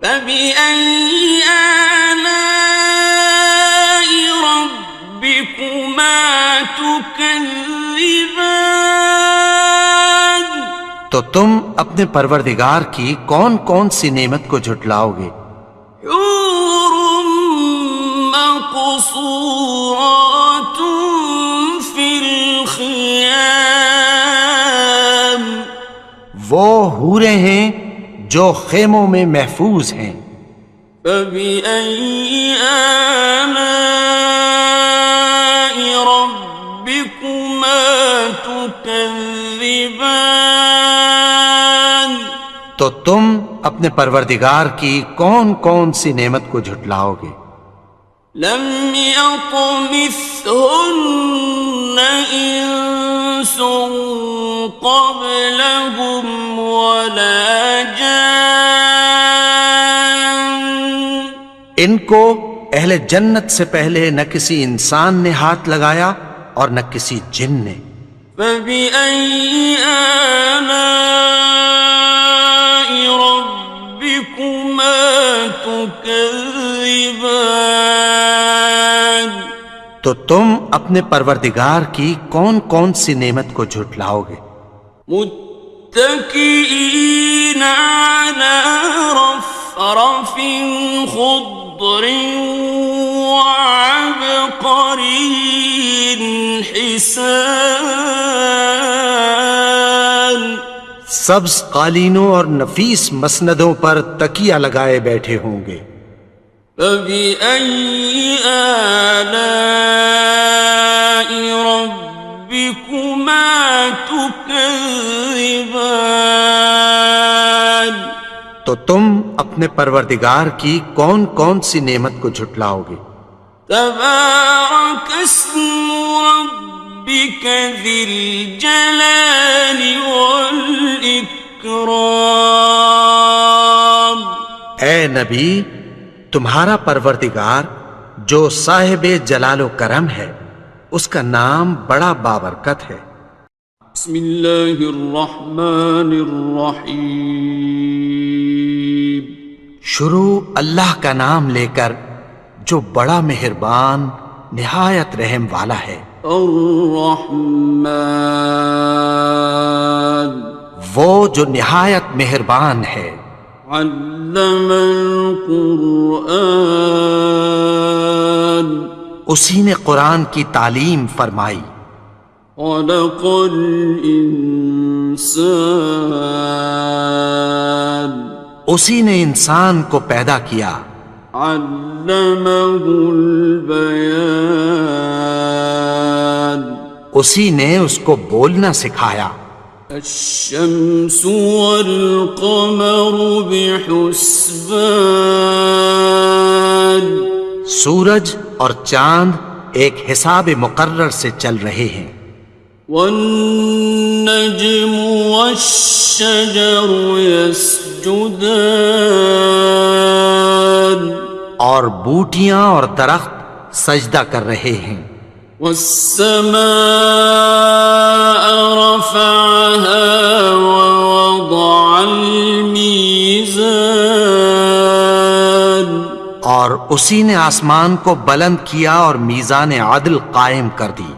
A: فبأي آلاء ربكما تكذبان،
B: تو تم اپنے پروردگار کی کون کون سی نعمت کو جھٹلاؤ گے؟
A: حور مقصورات في الخيام،
B: وہ حوریں ہیں جو خیموں میں محفوظ ہیں۔
A: فبأي آلاء ربكما تكذبان،
B: تو تم اپنے پروردگار کی کون کون سی نعمت کو جھٹلاؤ گے؟
A: لم يطمثهن إنس قبلهم ولا جان،
B: ان کو اہل جنت سے پہلے نہ کسی انسان نے ہاتھ لگایا اور نہ کسی جن نے۔
A: فبأي آلاء ربكما تكذبان، تكذبان
B: تو تم اپنے پروردگار کی کون کون سی نعمت کو جھٹلاؤ گے؟
A: متكئين على رفرف خضر وعبقري حسان
B: سبز قالینوں اور نفیس مسندوں پر تکیہ لگائے بیٹھے ہوں گے۔
A: فبأي آلاء ربكما تكذبان
B: تو تم اپنے پروردگار کی کون کون سی نعمت کو جھٹلاؤ گے؟
A: تبارك اسم ربك ذي الجلال والإكرام
B: اے نبی، تمہارا پروردگار جو صاحب جلال و کرم ہے، اس کا نام بڑا بابرکت ہے۔
A: بسم اللہ الرحمن الرحیم
B: شروع اللہ کا نام لے کر جو بڑا مہربان نہایت رحم والا ہے۔
A: الرحمن
B: وہ جو نہایت مہربان ہے۔
A: علم القرآن
B: اسی نے قرآن کی تعلیم فرمائی۔
A: خلق الانسان
B: اسی نے انسان کو پیدا کیا۔
A: علمہ البیان
B: اسی نے اس کو بولنا سکھایا۔
A: الشمس والقمر بحسبان
B: سورج اور چاند ایک حساب مقرر سے چل رہے ہیں۔
A: والنجم والشجر يسجدان
B: اور بوٹیاں اور درخت سجدہ کر رہے ہیں۔
A: والسماء رفعها ووضع الميزان
B: اور اسی نے آسمان کو بلند کیا اور میزان عدل قائم کر دی۔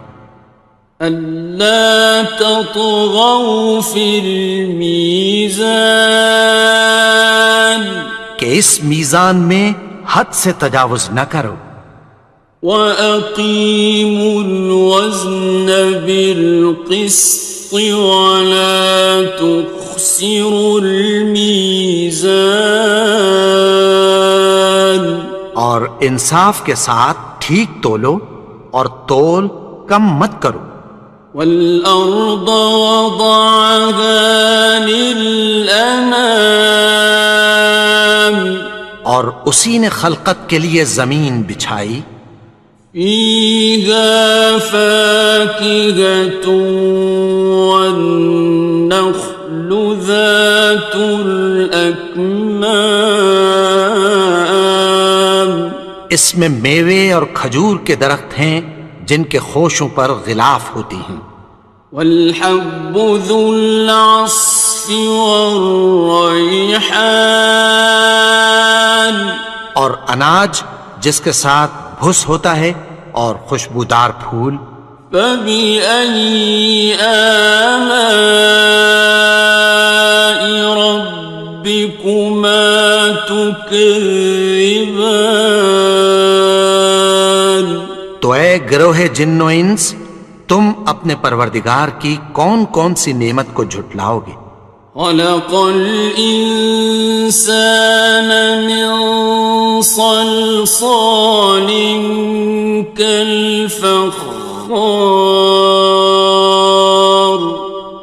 A: ألا تطغوا في الميزان
B: کہ اس میزان میں حد سے تجاوز نہ کرو۔
A: وَأَقِيمُوا الْوَزْنَ بِالْقِسْطِ وَلَا تُخْسِرُوا الْمِيزَانَ
B: اور انصاف کے ساتھ ٹھیک تولو اور تول کم مت کرو۔
A: وَالْأَرْضَ وَضَعَهَا لِلْأَنَامِ
B: اور اسی نے خلقت کے لیے زمین بچھائی۔
A: فِيهَا فَاكِهَةٌ وَالنَّخْلُ ذَاتُ الْأَكْمَامِ
B: اس میں میوے اور کھجور کے درخت ہیں جن کے خوشوں پر غلاف ہوتی ہیں۔
A: وَالْحَبُّ ذُو الْعَصْفِ وَالرَّيْحَانِ
B: اور اناج جس کے ساتھ بھس ہوتا ہے اور خوشبودار پھول۔
A: فَبِأَيِّ آلَاءِ رَبِّكُمَا تُكَذِّبَانِ
B: تو اے گروہ جن و انس، تم اپنے پروردگار کی کون کون سی نعمت کو جھٹلاؤ گے؟
A: خلق الإنسان من صلصال كالفخار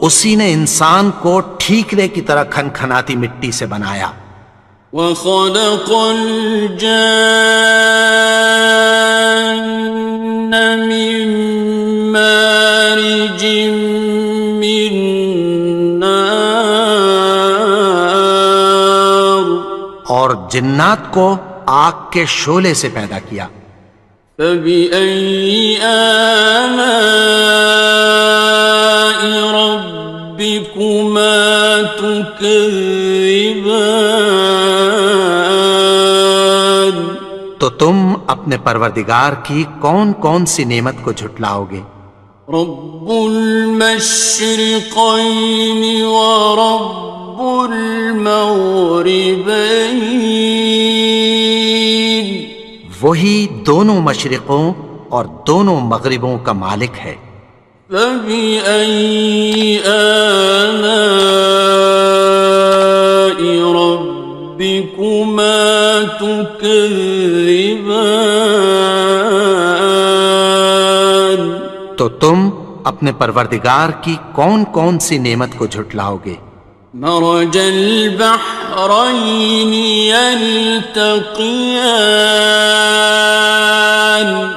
B: اسی نے انسان کو ٹھیکرے کی طرح کھنکھناتی مٹی سے بنایا۔
A: وخلق الجان من مارج من نار
B: اور جنات کو آگ کے شعلے سے پیدا کیا۔
A: فبأي آلاء ربكما تكذبان
B: تو تم اپنے پروردگار کی کون کون سی نعمت کو جھٹلاؤ گے؟
A: رب المشرقين ورب المغربين
B: وہی دونوں مشرقوں اور دونوں مغربوں کا مالک ہے۔
A: فبأي آلاء ربكما تكذبان
B: تو تم اپنے پروردگار کی کون کون سی نعمت کو جھٹلاؤ گے؟
A: مرج البحرين يلتقيان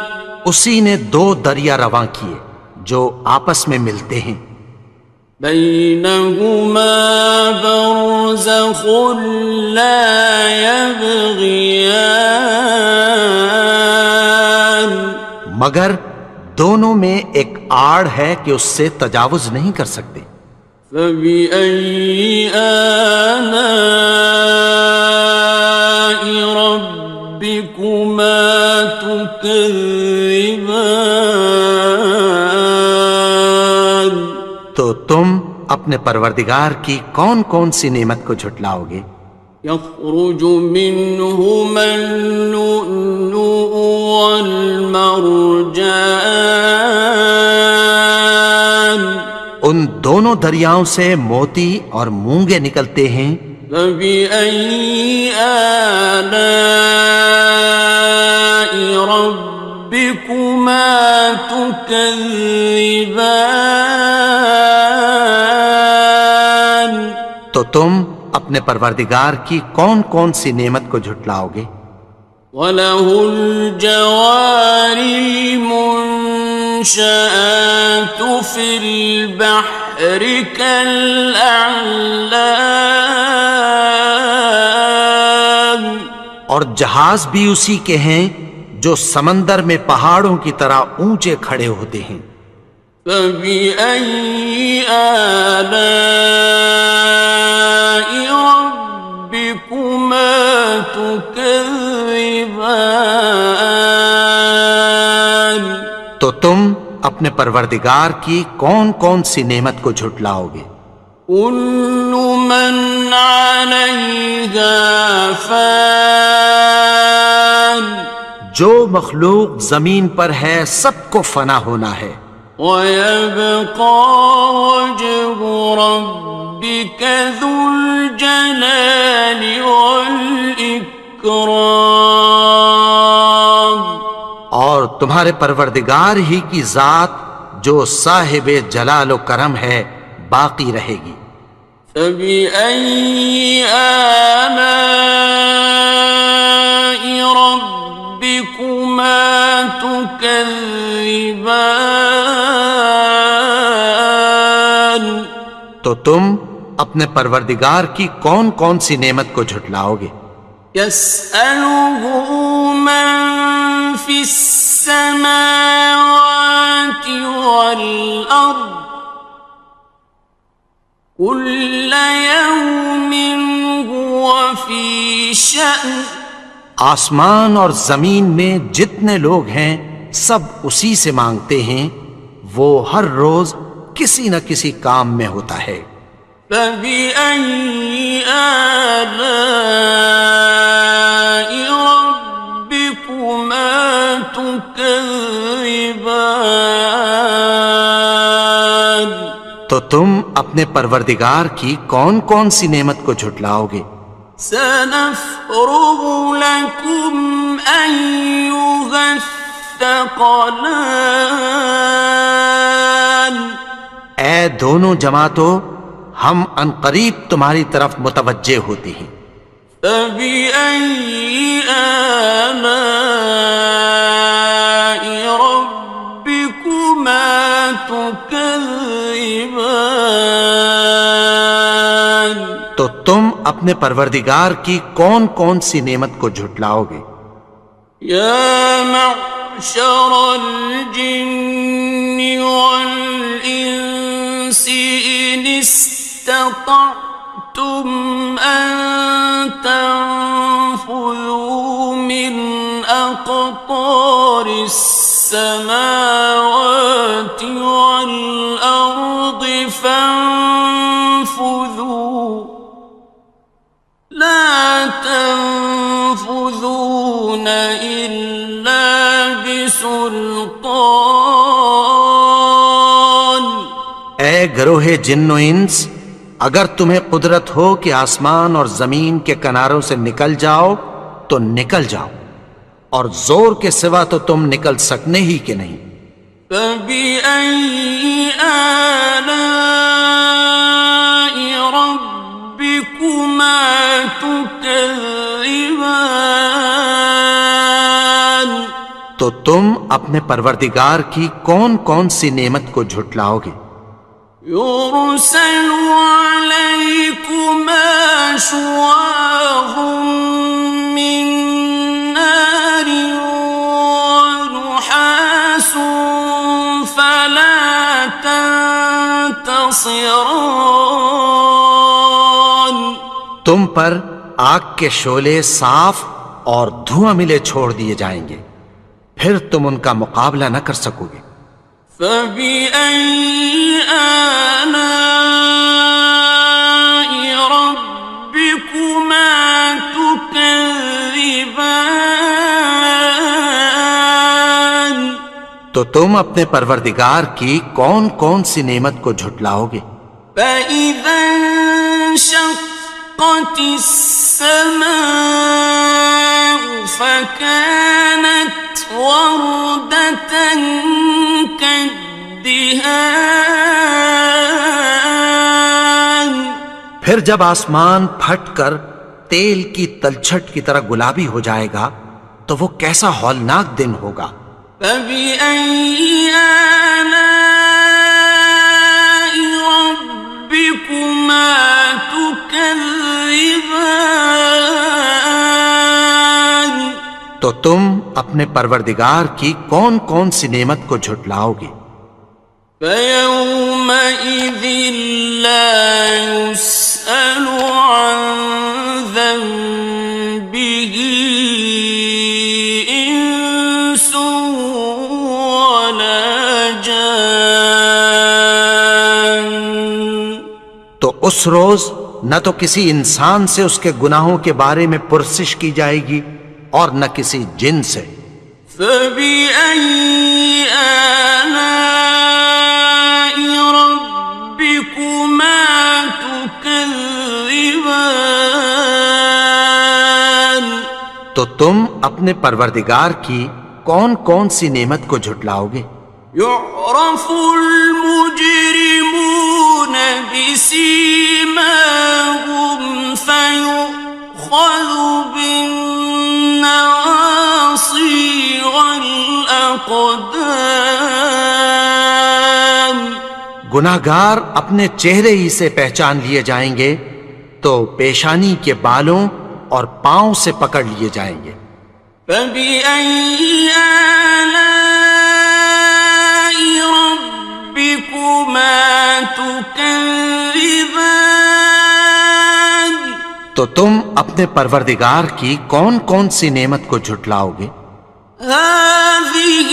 B: اسی نے دو دریا رواں کیے جو آپس میں ملتے ہیں،
A: بينهما برزخ لا يبغيان
B: مگر دونوں میں ایک آڑ ہے کہ اس سے تجاوز نہیں کر سکتے۔
A: فبأي آلاء ربكما تكذبان
B: تو تم اپنے پروردگار کی کون کون سی نعمت کو جھٹلاؤ گے؟
A: يخرج منهما اللؤلؤ والمرجان
B: ان دونوں دریاؤں سے موتی اور مونگے نکلتے ہیں۔
A: فبأي آلاء ربكما تكذبان
B: تو تم اپنے پروردگار کی کون کون سی نعمت کو جھٹلاؤ گے؟
A: وَلَهُ الْجَوَارِ الْمُنشَآتُ فِي الْبَحْرِ كَالْأَعْلَامِ
B: اور جہاز بھی اسی کے ہیں جو سمندر میں پہاڑوں کی طرح اونچے کھڑے ہوتے ہیں۔
A: فَبِأَيِّ آلَاءِ رَبِّكُمَا تُكَذِّبَانِ
B: تو تم اپنے پروردگار کی کون کون سی نعمت کو جھٹلاؤ گے؟
A: كُلُّ مَنْ عَلَيْهَا فَانٍ
B: جو مخلوق زمین پر ہے سب کو فنا ہونا ہے،
A: وَيَبْقَى وَجْهُ رَبِّكَ ذُو الْجَلَالِ وَالْإِكْرَامِ
B: اور تمہارے پروردگار ہی کی ذات جو صاحب جلال و کرم ہے باقی رہے گی۔
A: فَبِأَيِّ آلَاءِ رَبِّكُمَا تُكَذِّبَانِ
B: تو تم اپنے پروردگار کی کون کون سی نعمت کو جھٹلاؤ گے؟
A: يَسْأَلُهُ مَن فِي السَّمَاوَاتِ وَالْأَرْضِ كُلَّ يَوْمٍ هُوَ فِي شَأْنٍ
B: آسمان اور زمین میں جتنے لوگ ہیں سب اسی سے مانگتے ہیں، وہ ہر روز کسی نہ کسی کام میں ہوتا ہے۔
A: فَبِأَيِّ آلَاءِ رَبِّكُمَا تُكَذِّبَانِ
B: تو تم اپنے پروردگار کی کون کون سی نعمت کو جھٹلاؤ گے؟
A: سَنَفْرُغُ لَكُمْ أَيُّهَ الثَّقَلَانِ
B: اے دونوں جماعتوں، ہم عنقریب تمہاری طرف متوجہ ہوتے ہیں۔
A: فَبِأَيِّ آلَاءِ رَبِّكُمَا تُكَذِّبَانِ
B: تو تم اپنے پروردگار کی کون کون سی نعمت کو جھٹلاؤ گے؟
A: يَا مَعْشَرَ الْجِنِّ وَالْإِنسِ إِنِ اسْتَطَعْتُمْ أَن تَنفُذُوا مِنْ أقطار السماوات والأرض فانفذوا لا تنفذون إلا بسلطان.
B: اے گروہ جن و انس، اگر تمہیں قدرت ہو کہ آسمان اور زمین کے کناروں سے نکل جاؤ تو نکل جاؤ، اور زور کے سوا تو تم نکل سکنے ہی کہ نہیں.
A: فَبِأَيِّ آلَاءِ رَبِّكُمَا تُكَذِّبَانِ.
B: تو تم اپنے پروردگار کی کون کون سی نعمت کو جھٹلاؤ گے؟
A: يُرْسَلُ عَلَيْكُمَا شُوَاظٌ مِّن نَّارٍ وَنُحَاسٌ فَلَا تَنتَصِرَانِ.
B: تم پر آگ کے شعلے صاف اور دھواں ملے چھوڑ دیے جائیں گے، پھر تم ان کا مقابلہ نہ کر سکو گے.
A: فَبِأَيِّ آلَاءِ رَبِّكُمَا تُكَذِّبَانِ.
B: تو تم اپنے پروردگار کی کون کون سی نعمت کو جھٹلاؤ گے؟
A: فَإِذَا انشَقَّتِ السَّمَاءُ فَكَانَتْ وَرْدَةً كَالدِّهَانِ.
B: پھر جب آسمان پھٹ کر تیل کی تلچھٹ کی طرح گلابی ہو جائے گا تو وہ کیسا ہولناک دن ہوگا.
A: فَبِأَيِّ آلَاءِ رَبِّكُمَا تُكَذِّبَانِ.
B: تو تم اپنے پروردگار کی کون کون سی نعمت کو جھٹلاؤ گے؟
A: فَيَوْمَئِذٍ لَا يُسْأَلُ عَنْ ذَنبِهِ إِنسٌ وَلَا جَانٌ.
B: تو اس روز نہ تو کسی انسان سے اس کے گناہوں کے بارے میں پرسش کی جائے گی اور نہ کسی جن سے.
A: فَبِأَيِّ آلَاءِ رَبِّكُمَا تُكَذِّبَانِ.
B: تو تم اپنے پروردگار کی کون کون سی نعمت کو جھٹلاؤ گے؟
A: يُعْرَفُ الْمُجْرِمُونَ بِسِيمَاهُمْ فَيُؤْخَذُ بِالنَّوَاصِي وَالْأَقْدَامِ.
B: گناہگار اپنے چہرے ہی سے پہچان لیے جائیں گے تو پیشانی کے بالوں اور پاؤں سے پکڑ لیے جائیں گے.
A: فَبِأَيِّ آلَاءِ رَبِّكُمَا تُكَذِّبَانِ.
B: تو تم اپنے پروردگار کی کون کون سی نعمت کو جھٹلاؤ گے؟
A: هَٰذِهِ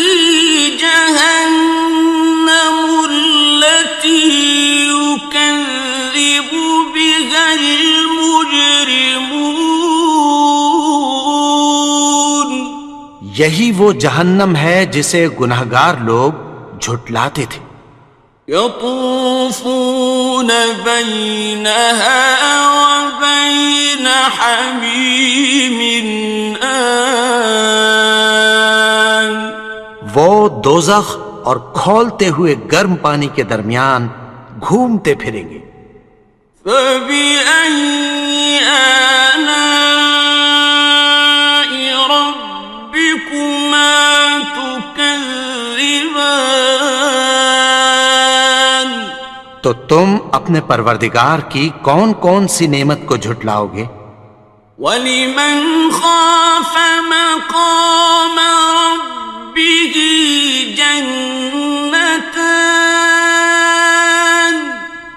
A: جَهَنَّمُ الَّتِي يُكَذِّبُ بِهَا الْمُجْرِمُونَ.
B: یہی وہ جہنم ہے جسے گناہگار لوگ جھٹلاتے تھے.
A: يَطُوفُونَ بَيْنَهَا وَبَيْنَ حَمِيمٍ آنٍ.
B: وہ دوزخ اور کھولتے ہوئے گرم پانی کے درمیان گھومتے پھریں گے.
A: فَبِأَيِّ آلَاءِ رَبِّكُمَا تُكَذِّبَانِ.
B: تو تم اپنے پروردگار کی کون کون سی نعمت کو جھٹلاؤ گے؟
A: وَلِمَنْ خَافَ مَقَامَ رَبِّهِ جَنَّتَانِ.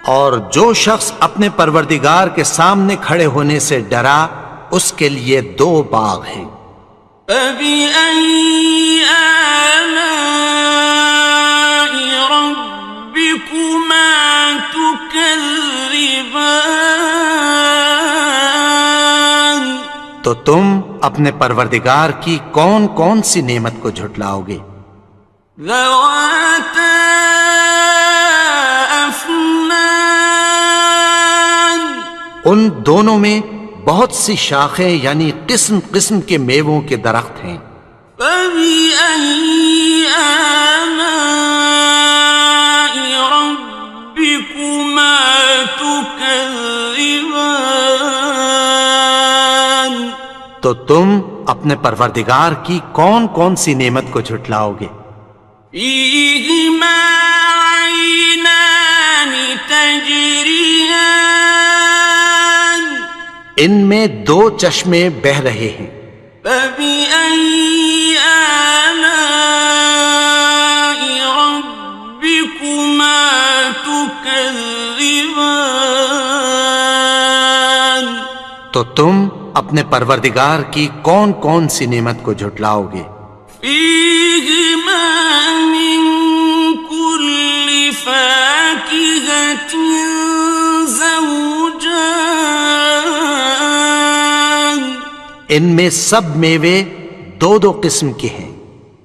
B: اور جو شخص اپنے پروردگار کے سامنے کھڑے ہونے سے ڈرا اس کے لیے 2 باغ ہیں.
A: فبأي آلاء ربكما تكذبان؟
B: تو تم اپنے پروردگار کی کون کون سی نعمت کو جھٹلاؤ گے؟
A: ذواتا افنان،
B: ان دونوں میں بہت سی شاخیں یعنی قسم قسم کے میووں کے درخت ہیں۔
A: فبأي آلاء ربكما تكذبان؟
B: تو تم اپنے پروردگار کی کون کون سی نعمت کو جھٹلاؤ گے؟
A: فيهما عينان تجريان،
B: ان میں دو چشمے بہہ رہے ہیں۔
A: فبأي آلاء ربكما تكذبان؟
B: تو تم اپنے پروردگار کی کون کون سی نعمت کو جھٹلاؤ گے؟
A: فيهما من كل فاكهة زوجان،
B: ان میں سب میوے دو دو قسم کے ہیں۔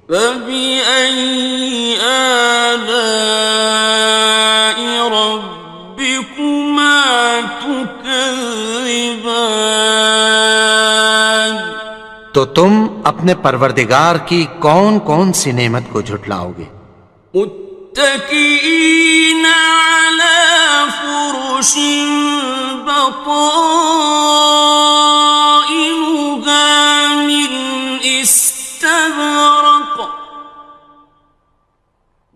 A: فبأي آلاء ربكما تكذبان؟
B: تو تم اپنے پروردگار کی کون کون سی نعمت کو جھٹلاؤ گے؟
A: متكئين على فرش بطائنها من استبرق،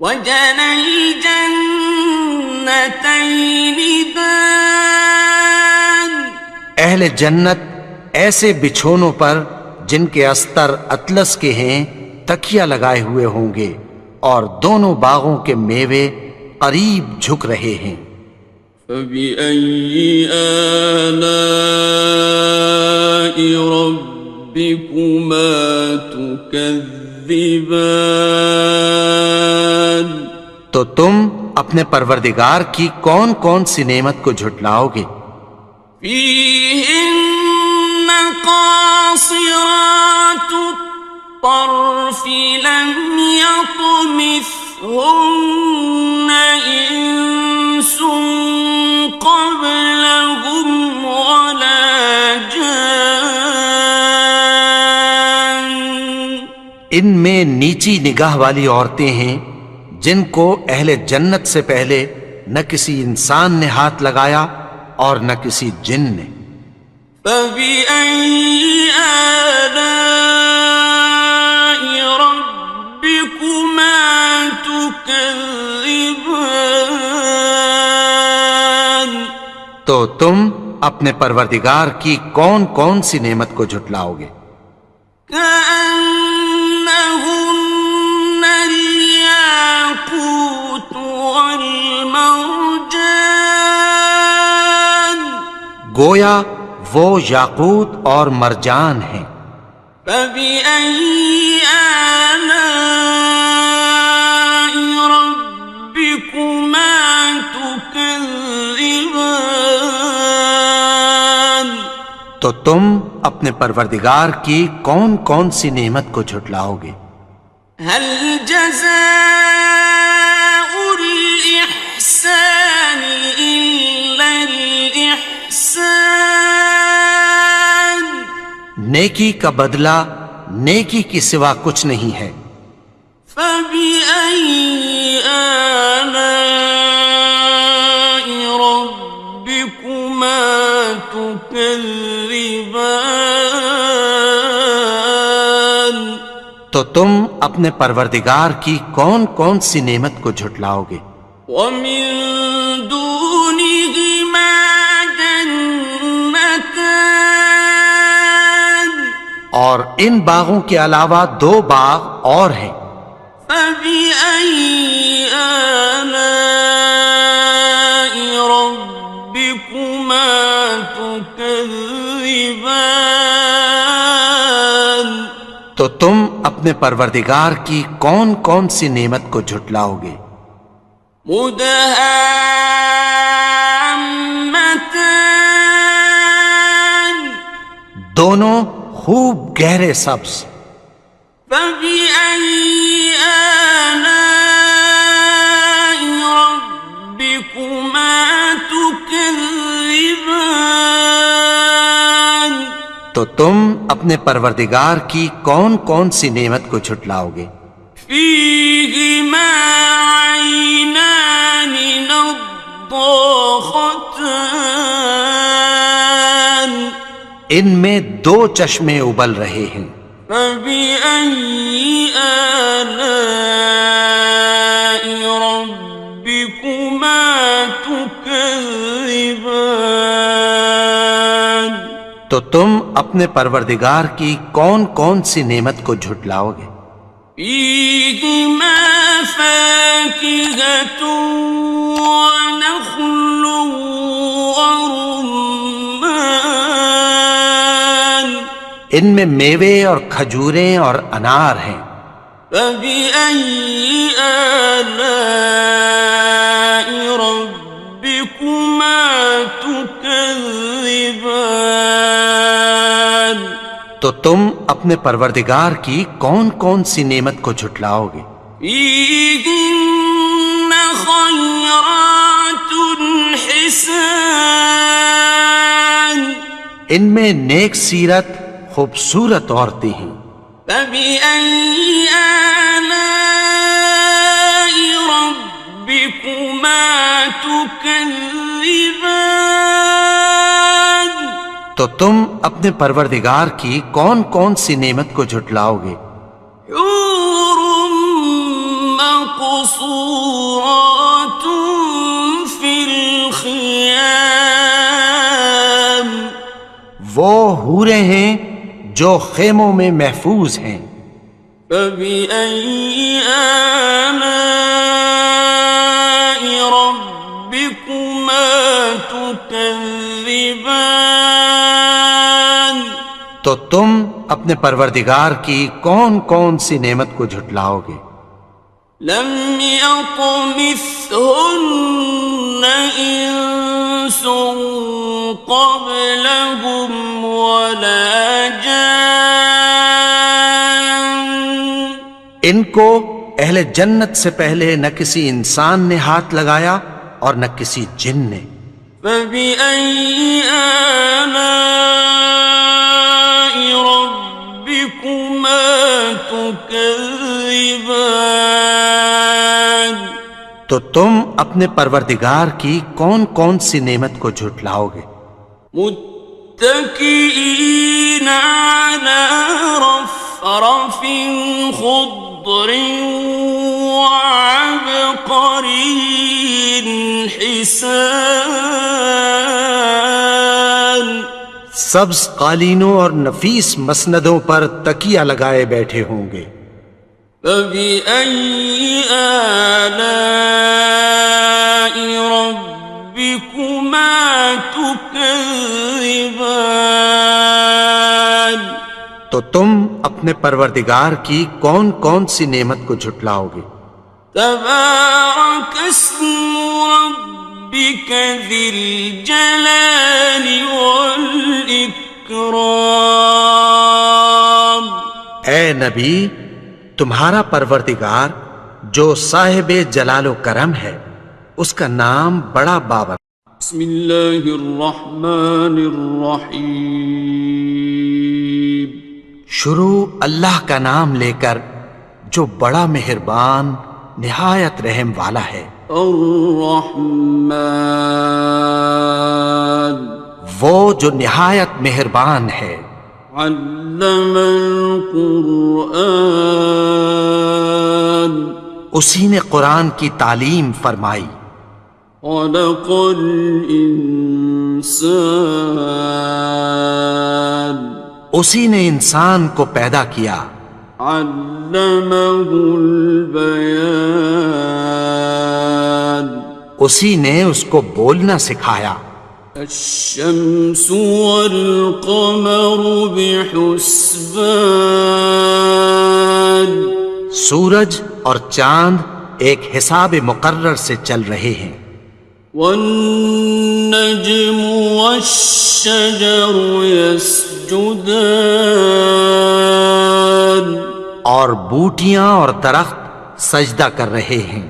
A: وجنى الجنتين دان،
B: اہل جنت ایسے بچھونوں پر جن کے استر اطلس کے ہیں تکیہ لگائے ہوئے ہوں گے، اور دونوں باغوں کے میوے قریب جھک رہے ہیں۔
A: فبأي آلاء ربكما تكذبان؟
B: تو تم اپنے پروردگار کی کون کون سی نعمت کو جھٹلاؤ گے؟
A: فيهن قاصرات الطرف لم يطمثهن إنس قبلهم ولا جان،
B: ان میں نیچی نگاہ والی عورتیں ہیں جن کو اہل جنت سے پہلے نہ کسی انسان نے ہاتھ لگایا اور نہ کسی جن نے۔
A: فبأي آلاء ربكما تكذبان؟
B: تو تم اپنے پروردگار کی کون کون سی نعمت کو جھٹلاؤ گے؟
A: كأنهن الياقوت والمرجان،
B: گویا وہ یاقوت اور مرجان ہیں۔
A: فبأي آلاء ربكما تكذبان؟
B: تو تم اپنے پروردگار کی کون کون سی نعمت کو جھٹلاؤ گے؟
A: هل جزاء الإحسان إلا الإحسان؟
B: نیکی کا بدلہ نیکی کی سوا کچھ نہیں ہے۔
A: فبأي آلاء ربكما تكذبان؟
B: تو تم اپنے پروردگار کی کون کون سی نعمت کو جھٹلاؤ گے؟
A: ومن دونهما جنتان،
B: اور ان باغوں کے علاوہ دو باغ اور ہیں۔
A: فبأي آلاء ربكما تكذبان؟
B: تو اپنے پروردگار کی کون کون سی نعمت کو جھٹلاؤ گے؟
A: مدہامتان
B: دونوں خوب گہرے سبز.
A: فبأي آلاء ربكما تكذبان
B: تو تم اپنے پروردگار کی کون کون سی نعمت کو جھٹلاؤ گے؟
A: فيهما عينان نضاختان
B: ان میں دو چشمے ابل رہے ہیں.
A: فبأي آلاء ربكما تكذبان
B: تو تم اپنے پروردگار کی کون کون سی نعمت کو جھٹلاؤ گے؟
A: فيهما فاكهة ونخل ورمان
B: ان میں میوے اور کھجوریں اور انار ہیں.
A: فبأي آلاء ربكما تكذبان
B: تو تم اپنے پروردگار کی کون کون سی نعمت کو جھٹلاؤ گے؟
A: فيهن خيرات حسان
B: ان میں نیک سیرت خوبصورت عورتیں ہیں.
A: فبأي آلاء ربكما تكذبان
B: تو تم اپنے پروردگار کی کون کون سی نعمت کو جھٹلاؤ گے؟
A: حور مقصورات في الخيام
B: وہ حوریں ہیں جو خیموں میں محفوظ ہیں.
A: فبأي آلاء ربكما تكذبان
B: تو تم اپنے پروردگار کی کون کون سی نعمت کو جھٹلاؤ گے؟
A: لم يطمثهن إنس قبلهم ولا جان
B: ان کو اہل جنت سے پہلے نہ کسی انسان نے ہاتھ لگایا اور نہ کسی جن نے.
A: فبأي آلاء ربكما تكذبان
B: تو تم اپنے پروردگار کی کون کون سی نعمت کو جھٹلاؤ گے؟
A: متكئين على رفرف خضر وعبقري حسان
B: سبز قالینوں اور نفیس مسندوں پر تکیہ لگائے بیٹھے ہوں گے.
A: فبأي آلاء ربكما تكذبان
B: تو تم اپنے پروردگار کی کون کون سی نعمت کو جھٹلاؤ گے؟
A: تبارك اسم ربك ذي الجلال والإكرام
B: اے نبی، تمہارا پروردگار جو صاحب جلال و کرم ہے اس کا نام بڑا بابر.
A: بسم اللہ الرحمن الرحیم
B: شروع اللہ کا نام لے کر جو بڑا مہربان نہایت رحم والا ہے.
A: الرحمن
B: وہ جو نہایت مہربان ہے.
A: علم القرآن
B: اسی نے قرآن کی تعلیم فرمائی.
A: خلق الانسان
B: اسی نے انسان کو پیدا کیا.
A: علمہ البیان
B: اسی نے اس کو بولنا سکھایا.
A: الشمس والقمر بحسبان
B: سورج اور چاند ایک حساب مقرر سے چل رہے ہیں.
A: والنجم والشجر يسجدان
B: اور بوٹیاں اور درخت سجدہ کر رہے ہیں.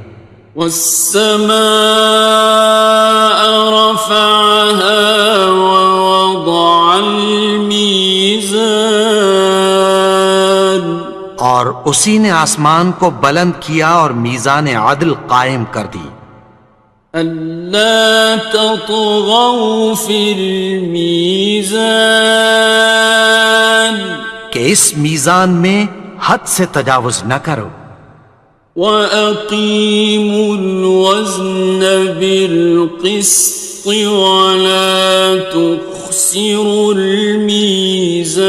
A: والسماء رفعها ووضع الميزان
B: اور اسی نے آسمان کو بلند کیا اور میزان عدل قائم کر دی.
A: ألا تطغوا في الميزان
B: کہ اس میزان میں حد سے تجاوز نہ کرو.
A: وَأَقِيمُوا الْوَزْنَ بِالْقِسْطِ وَلَا تُخْسِرُوا الْمِيزَانَ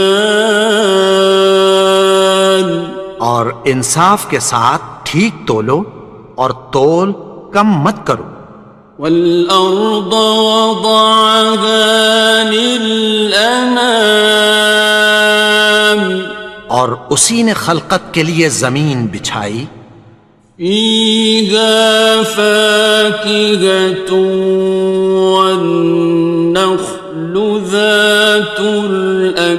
B: اور انصاف کے ساتھ ٹھیک تولو اور تول کم مت کرو.
A: وَالْأَرْضَ وَضَعَهَا لِلْأَنَامِ
B: اور اسی نے خلقت کے لیے زمین بچھائی.
A: فِيهَا فَاكِهَةٌ وَالنَّخْلُ ذَاتُ الْأَكْمَامِ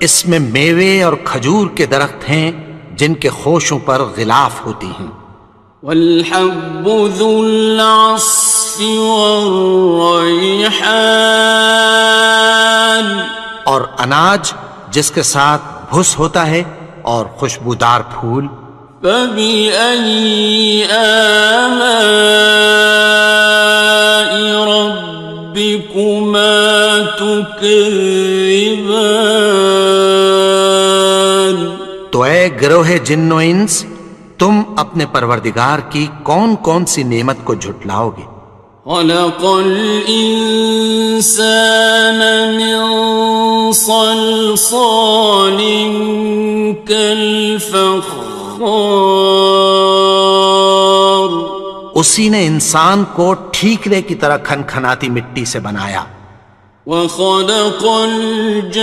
B: اس میں میوے اور کھجور کے درخت ہیں جن کے خوشوں پر غلاف ہوتی ہیں.
A: وَالْحَبُّ ذُو الْعَصْفِ وَالرَّيْحَانِ
B: اور اناج جس کے ساتھ بھس ہوتا ہے اور خوشبودار پھول.
A: فَبِأَيِّ آلَاءِ رَبِّكُمَا تُكَذِّبَانِ
B: تو اے گروہ جن و انس، تم اپنے پروردگار کی کون کون سی نعمت کو جھٹلاؤ گے؟
A: خَلَقَ الْإِنسَانَ مِنْ صَلْصَالٍ كَالْفَخَّارِ
B: اسی نے انسان کو ٹھیکرے کی طرح کھنکھناتی مٹی سے بنایا.
A: وَخَلَقَ الْجَانَّ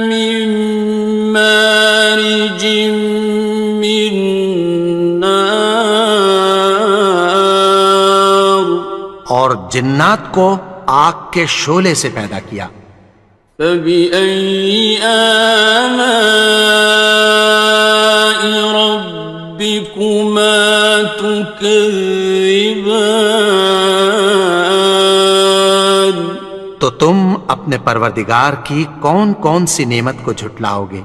A: مِن مَّارِجٍ مِّن نَّارٍ
B: اور جنات کو آگ کے شعلے سے پیدا کیا.
A: فَبِأَيِّ آلَاءِ رَبِّكُمَا تُكَذِّبَانِ
B: تو تم اپنے پروردگار کی کون کون سی نعمت کو جھٹلاؤ گے؟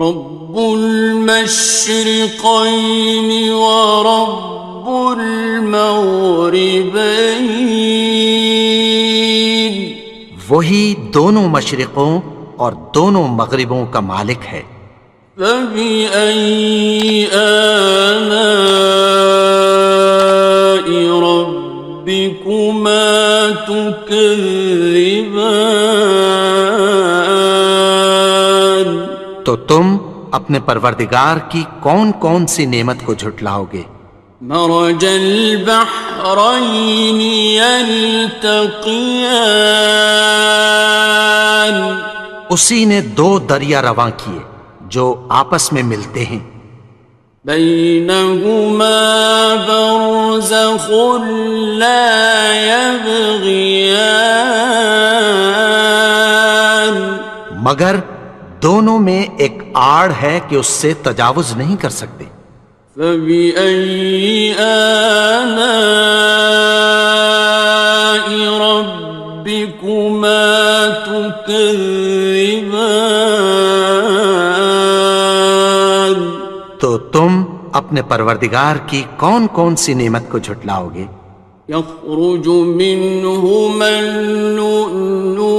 A: رب المشرقين ورب المغربين
B: وہی دونوں مشرقوں اور دونوں مغربوں کا مالک ہے.
A: فبأي آلاء ربكما تكذبان
B: تو تم اپنے پروردگار کی کون کون سی نعمت کو جھٹلاؤ گے؟
A: مرج البحرين يلتقيان
B: اسی نے دو دریا رواں کیے جو آپس میں ملتے ہیں.
A: بينهما برزخ لا يبغيان
B: مگر دونوں میں ایک آڑ ہے کہ اس سے تجاوز نہیں کر سکتے.
A: فبأي آلاء ربكما تكذبان
B: تو تم اپنے پروردگار کی کون کون سی نعمت کو جھٹلاؤ گے؟
A: يخرج منهما اللؤلؤ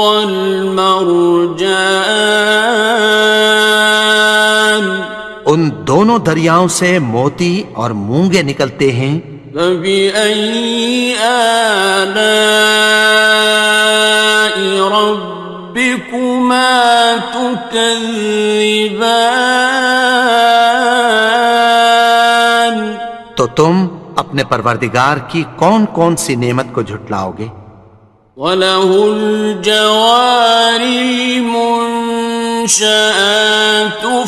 A: والمرجان
B: ان دونوں دریاؤں سے موتی اور مونگے نکلتے ہیں.
A: فبأي آلاء ربكما تكذبان
B: تو تم اپنے پروردگار کی کون کون سی نعمت کو جھٹلاؤ گے؟
A: وله الجوار المنشآت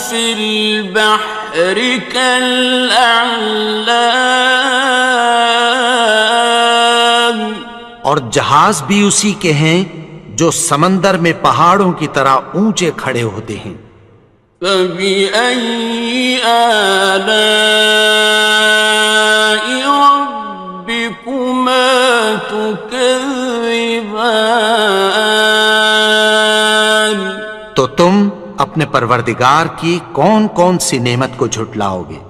A: في البحر كالأعلام،
B: اور جہاز بھی اسی کے ہیں جو سمندر میں پہاڑوں کی طرح اونچے کھڑے ہوتے ہیں۔
A: فبأي آلاء ربكما تكذبان،
B: تو تم اپنے پروردگار کی کون کون سی نعمت کو جھٹلاؤ گے؟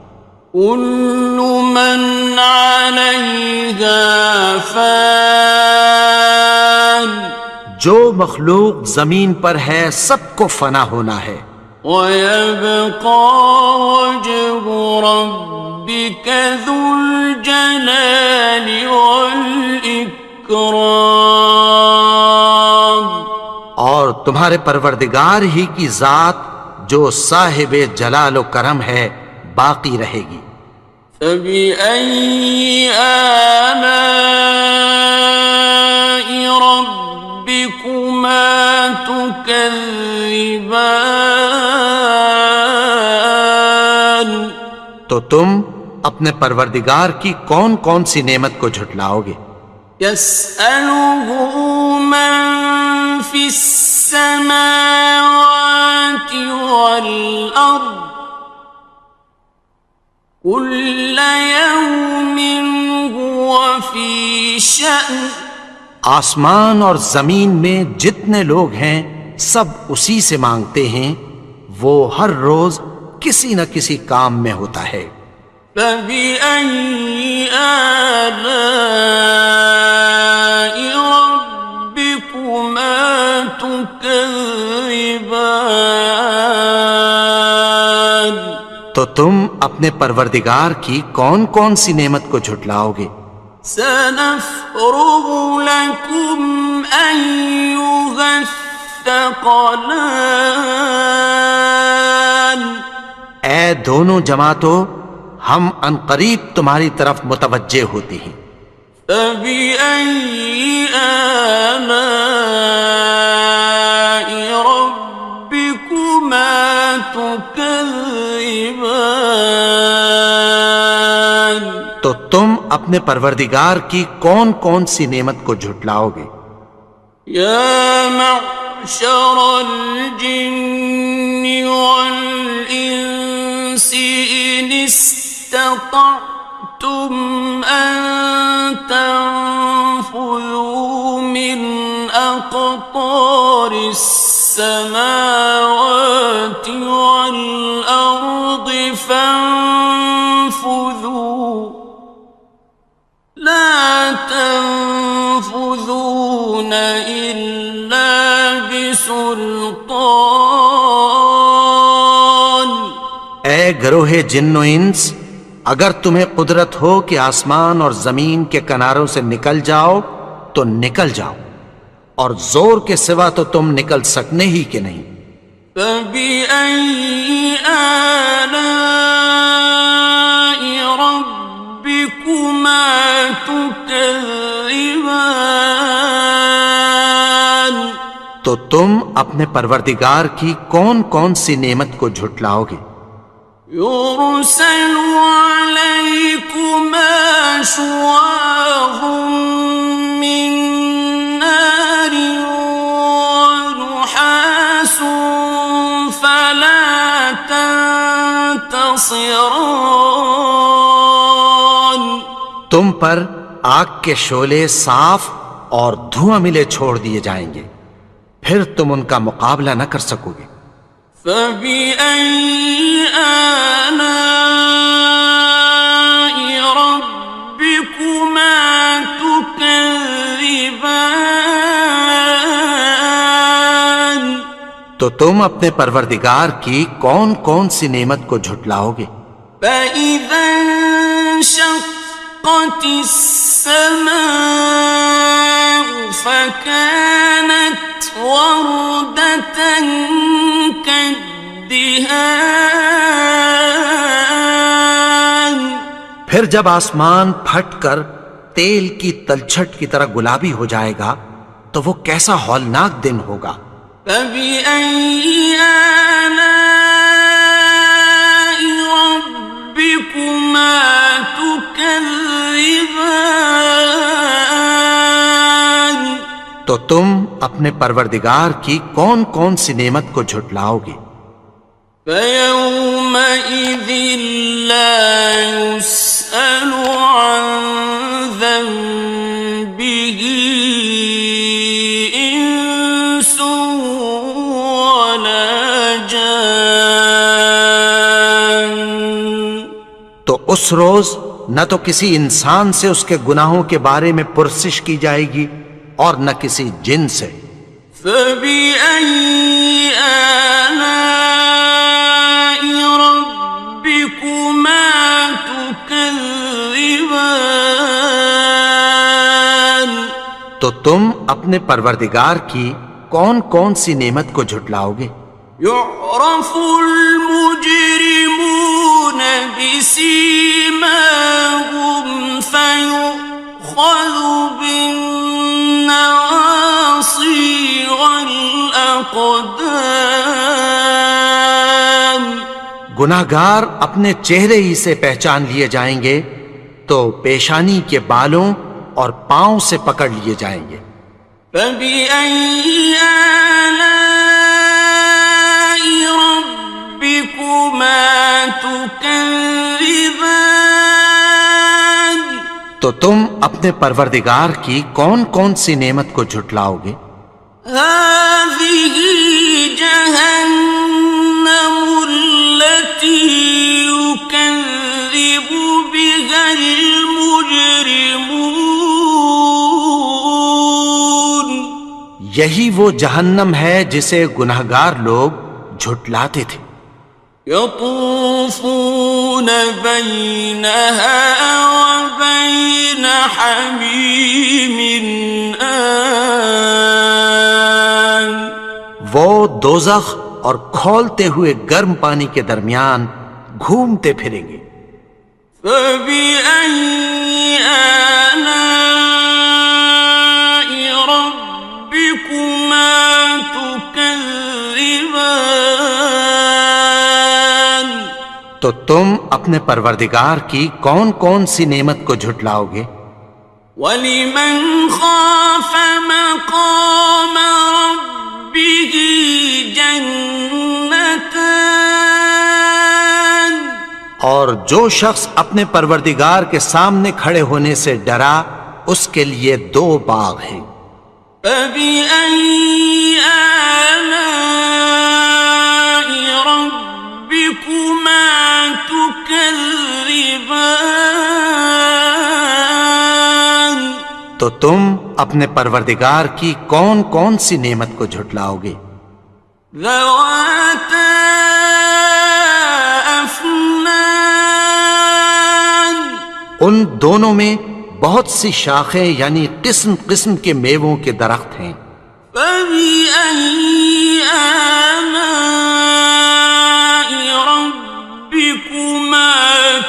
A: كل من عليها فان،
B: جو مخلوق زمین پر ہے سب کو فنا ہونا ہے،
A: ويبقى وجه ربك ذو الجلال والإكرام،
B: اور تمہارے پروردگار ہی کی ذات جو صاحب جلال و کرم ہے باقی رہے گی۔
A: فبأي آلاء ربكما تكذبان،
B: تو تم اپنے پروردگار کی کون کون سی نعمت کو جھٹلاؤ گے؟
A: يسأله من في السماوات والأرض كل يوم هو في شأن،
B: آسمان اور زمین میں جتنے لوگ ہیں سب اسی سے مانگتے ہیں، وہ ہر روز کسی نہ کسی کام میں ہوتا ہے۔
A: فبأي آلاء ربكما تكذبان،
B: تو تم اپنے پروردگار کی کون کون سی نعمت کو جھٹلاؤ گے؟
A: سنفرغ لكم أيها الثقلان،
B: اے دونوں جماعتوں، ہم عنقریب تمہاری طرف متوجہ ہوتے ہیں۔
A: فبأي آلاء ربكما تكذبان،
B: تو تم اپنے پروردگار کی کون کون سی نعمت کو جھٹلاؤ گے؟
A: يا معشر الجن والإنس إن استطعتم أن تنفذوا من أقطار السماوات والأرض فانفذوا، لا تنفذون إلا بسلطان،
B: اے گروہ جن و انس، اگر تمہیں قدرت ہو کہ آسمان اور زمین کے کناروں سے نکل جاؤ تو نکل جاؤ، اور زور کے سوا تو تم نکل سکنے ہی کہ نہیں۔
A: فبأي آلاء ربكما تكذبان،
B: تو تم اپنے پروردگار کی کون کون سی نعمت کو جھٹلاؤ گے؟
A: يرسل عليكما شواظ من نار ونحاس فلا تنتصران،
B: تم پر آگ کے شعلے صاف اور دھواں ملے چھوڑ دیے جائیں گے، پھر تم ان کا مقابلہ نہ کر سکو گے۔
A: فبأي آلاء ربكما تكذبان،
B: تو تم اپنے پروردگار کی کون کون سی نعمت کو جھٹلاؤ گے؟
A: فإذا انشقت السماء فكانت وردة كالدهان،
B: پھر جب آسمان پھٹ کر تیل کی تلچھٹ کی طرح گلابی ہو جائے گا تو وہ کیسا ہولناک دن ہوگا۔
A: فبأي آلاء ربكما تكذبان؟
B: تو تم اپنے پروردگار کی کون کون سی نعمت کو جھٹلاؤ گے؟
A: فيومئذ لا يسأل عن ذنبه إنس ولا جان۔
B: تو اس روز نہ تو کسی انسان سے اس کے گناہوں کے بارے میں پرسش کی جائے گی اور نہ کسی جن سے۔
A: فبأي آلاء ربكما تكذبان؟
B: تو تم اپنے پروردگار کی کون کون سی نعمت کو جھٹلاؤ گے؟
A: يعرف المجرمون بسيماهم فيؤخذ بالنواصي والأقدام۔
B: گناہگار اپنے چہرے ہی سے پہچان لیے جائیں گے تو پیشانی کے بالوں اور پاؤں سے پکڑ لیے جائیں گے۔
A: فبأي آلاء ربكما تكذبان؟
B: تو تم اپنے پروردگار کی کون کون سی نعمت کو جھٹلاؤ گے؟
A: هذه جهنم التي يكذب بها المجرمون۔
B: یہی وہ جہنم ہے جسے گناہگار لوگ جھٹلاتے تھے۔
A: يطوفون بينها وبين حميم آن۔
B: وہ دوزخ اور کھولتے ہوئے گرم پانی کے درمیان گھومتے پھریں گے۔
A: فبأي آلاء ربكما تكذبان؟
B: تو تم اپنے پروردگار کی کون کون سی نعمت کو جھٹلاؤ گے؟
A: وَلِمَنْ خَافَ مَقَامَ رَبِّهِ جَنَّتَانِ؟
B: اور جو شخص اپنے پروردگار کے سامنے کھڑے ہونے سے ڈرا اس کے لیے 2 باغ ہیں۔
A: فَبِأَيِّ آلَاءِ رَبِّكُمَا تُكَذِّبَانِ؟
B: تو تم اپنے پروردگار کی کون کون سی نعمت کو جھٹلاؤ گے؟
A: ذَوَاتَا أَفْنَانٍ؟
B: ان دونوں میں بہت سی شاخیں یعنی قسم قسم کے میووں کے درخت ہیں۔
A: فَبِأَيِّ آلَاءِ رَبِّكُمَا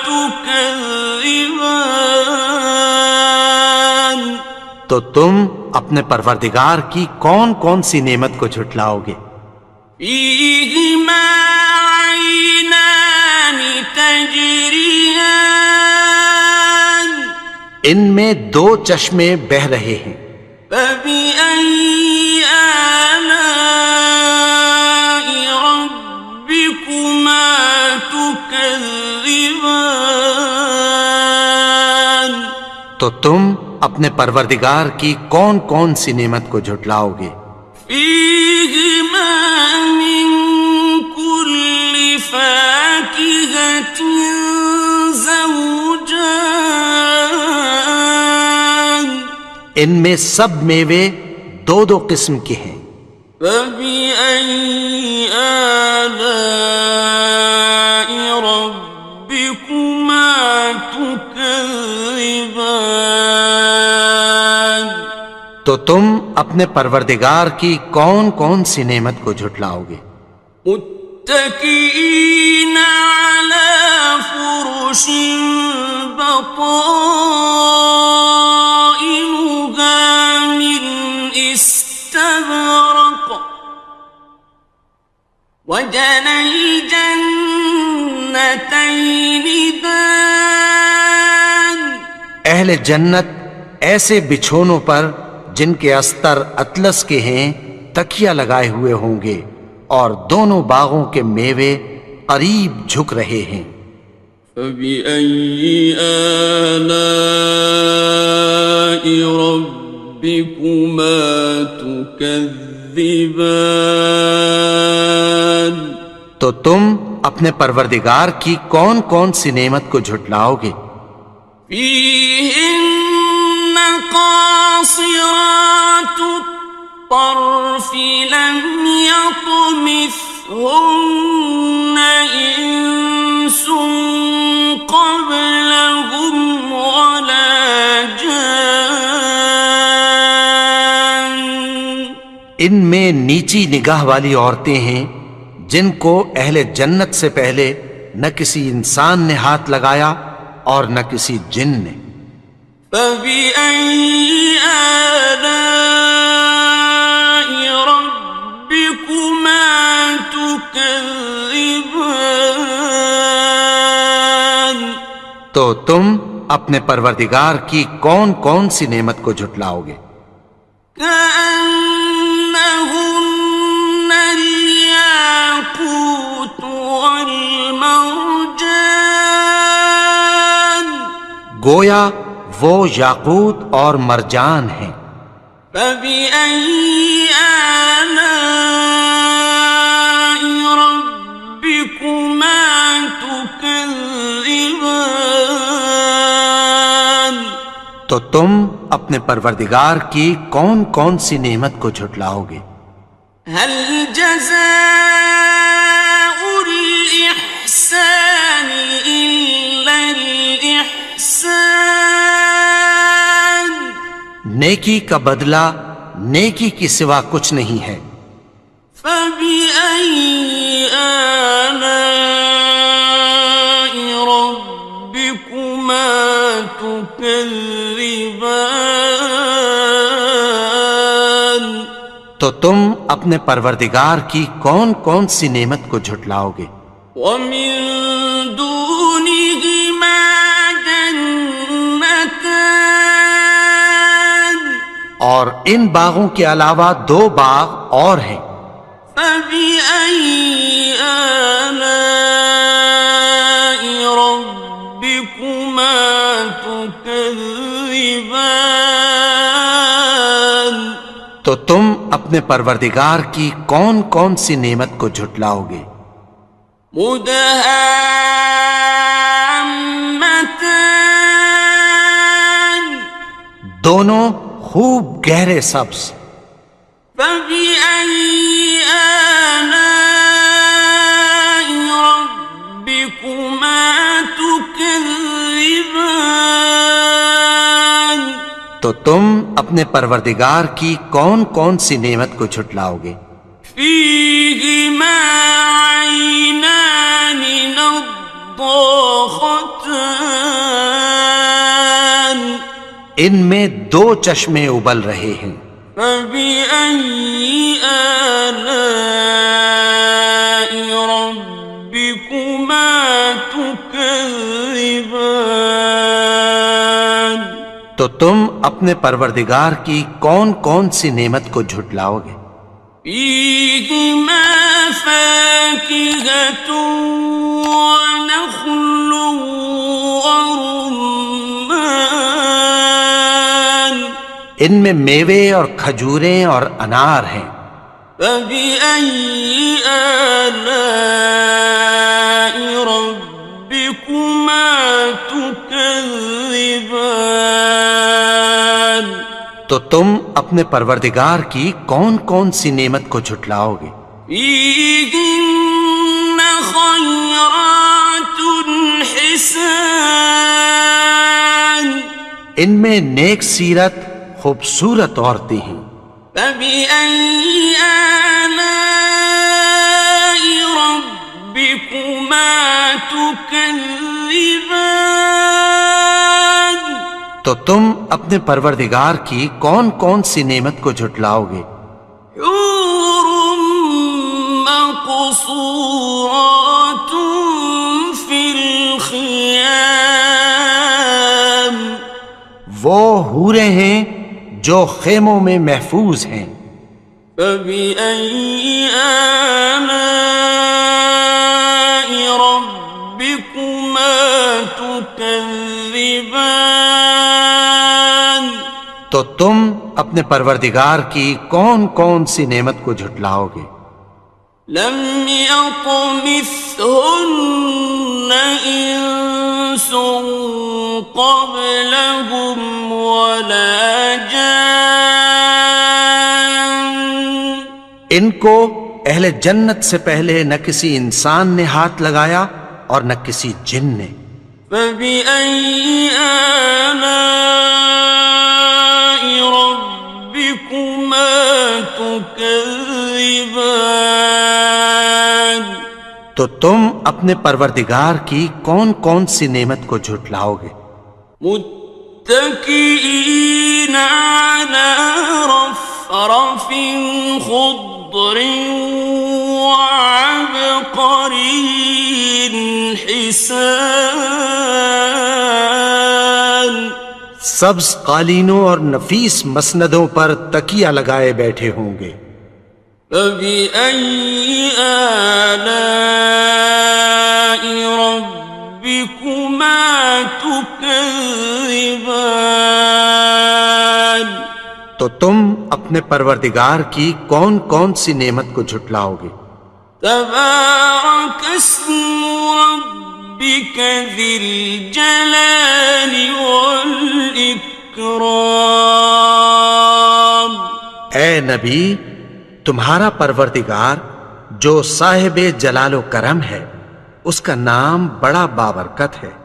A: تُكَذِّبَانِ؟
B: تو تم اپنے پروردگار کی کون کون سی نعمت کو جھٹلاؤ گے؟
A: فِيهِمَا عَيْنَانِ تَجْرِيَانِ؟
B: ان میں 2 چشمے بہہ رہے ہیں۔
A: فَبِأَيِّ آلَاءِ رَبِّكُمَا تُكَذِّبَانِ؟
B: تو تم اپنے پروردگار کی کون کون سی نعمت کو جھٹلاؤ گے؟
A: فِيهِمَا مِن كُلِّ فَاكِهَةٍ زَوْجَانِ؟
B: ان میں سب میوے 2 قسم کے ہیں۔
A: فَبِأَيِّ آلَاءِ رَبِّكُمَا تُكَذِّبَانِ؟
B: تو تم اپنے پروردگار کی کون کون سی نعمت کو جھٹلاؤ گے؟
A: متكئين على فرش بطائنها من جنتين دان.
B: اہل جنت ایسے بچھونوں پر جن کے استر اطلس کے ہیں تکیہ لگائے ہوئے ہوں گے، اور دونوں باغوں کے میوے قریب جھک رہے ہیں۔
A: فَبِأَيِّ آلَاءِ رَبِّكُمَا تُكَذِّبَانِ؟
B: تو تم اپنے پروردگار کی کون کون سی نعمت کو جھٹلاؤ گے؟
A: فِيهِنَّ قَاصِرَاتُ الطَّرْفِ لَمْ يَطْمِثْهُنَّ إِنسٌ قَبْلَهُمْ وَلَا جَانٌّ۔
B: ان میں نیچی نگاہ والی عورتیں ہیں جن کو اہل جنت سے پہلے نہ کسی انسان نے ہاتھ لگایا اور نہ کسی جن نے۔
A: فَبِأَيِّ آلَاءِ رَبِّكُمَا تُكَذِّبَانِ؟
B: تو تم اپنے پروردگار کی کون کون سی نعمت کو جھٹلاؤ گے؟
A: كَأَنَّهُنَّ الْيَاقُوتُ وَالْمَرْجَانُ،
B: گویا وہ یاقوت اور مرجان ہیں۔
A: فَبِأَيِّ آلَاءِ رَبِّكُمَا تُكَذِّبَانِ؟
B: تو تم اپنے پروردگار کی کون کون سی نعمت کو جھٹلاؤ گے؟
A: هَلْ جَزَاءُ الْإِحْسَانِ إِلَّا الْإِحْسَانُ؟
B: نیکی کا بدلہ نیکی کی سوا کچھ نہیں ہے۔
A: فَبِأَيِّ آلَاءِ رَبِّكُمَا تُكَذِّبَانِ؟
B: تو تم اپنے پروردگار کی کون کون سی نعمت کو جھٹلاؤ گے؟
A: وَمِن دُونِهِمَا جَنَّتَانِ،
B: اور ان باغوں کے علاوہ دو باغ اور ہیں۔
A: فَبِأَيِّ آلَاءِ رَبِّكُمَا تُكَذِّبَانِ؟
B: تو تم اپنے پروردگار کی کون کون سی نعمت کو جھٹلاؤ گے؟
A: مُدْهَامَّتَانِ،
B: دونوں خوب گہرے سبز۔
A: فَبِأَيِّ آلَاءِ رَبِّكُمَا تُكَذِّبَانِ؟
B: تو تم اپنے پروردگار کی کون کون سی نعمت کو جھٹلاؤ گے؟
A: فِيهِمَا عَيْنَانِ نَضَّاخَتَانِ،
B: ان میں دو چشمے ابل رہے ہیں۔
A: فَبِأَيِّ آلَاءِ رَبِّكُمَا تُكَذِّبَانِ؟
B: تو تم اپنے پروردگار کی کون کون سی نعمت کو جھٹلاؤ گے؟
A: فِيهِمَا فَاكِهَةٌ وَنَخْلٌ وَرُمَّانٌ،
B: ان میں میوے اور کھجوریں اور انار ہیں۔
A: فَبِأَيِّ آلَاءِ رَبِّكُمَا تُكَذِّبَانِ؟
B: تو تم اپنے پروردگار کی کون کون سی نعمت کو جھٹلاؤ گے؟
A: فِيهِنَّ خَيْرَاتٌ حِسَانٌ،
B: ان میں نیک سیرت خوبصورت عورتیں ہیں۔
A: فَبِأَيِّ آلَاءِ رَبِّكُمَا تُكَذِّبَانِ؟
B: تو تم اپنے پروردگار کی کون کون سی نعمت کو جھٹلاؤ گے؟
A: حور مقصورات فی
B: وہ حوریں ہیں جو خیموں میں محفوظ ہیں۔
A: فبأي آلاء ربكما تكذبان؟
B: تو تم اپنے پروردگار کی کون کون سی نعمت کو جھٹلاؤ گے؟
A: لم يطمثهن إنس قبلهم ولا جان۔
B: ان کو اہل جنت سے پہلے نہ کسی انسان نے ہاتھ لگایا اور نہ کسی جن نے۔
A: فبأي آلاء ربكما تكذبان؟
B: تو تم اپنے پروردگار کی کون کون سی نعمت کو جھٹلاؤ گے؟
A: متكئين على رفرف خضر وعبقري حسان۔
B: سبز قالینوں اور نفیس مسندوں پر تکیہ لگائے بیٹھے ہوں گے۔
A: فبأي آلاء ربكما تكذبان؟
B: تو تم اپنے پروردگار کی کون کون سی نعمت کو جھٹلاؤ گے؟
A: تبارك اسم ربك ذي الجلال والإكرام۔
B: اے نبی، تمہارا پروردگار جو صاحب جلال و کرم ہے، اس کا نام بڑا بابرکت ہے۔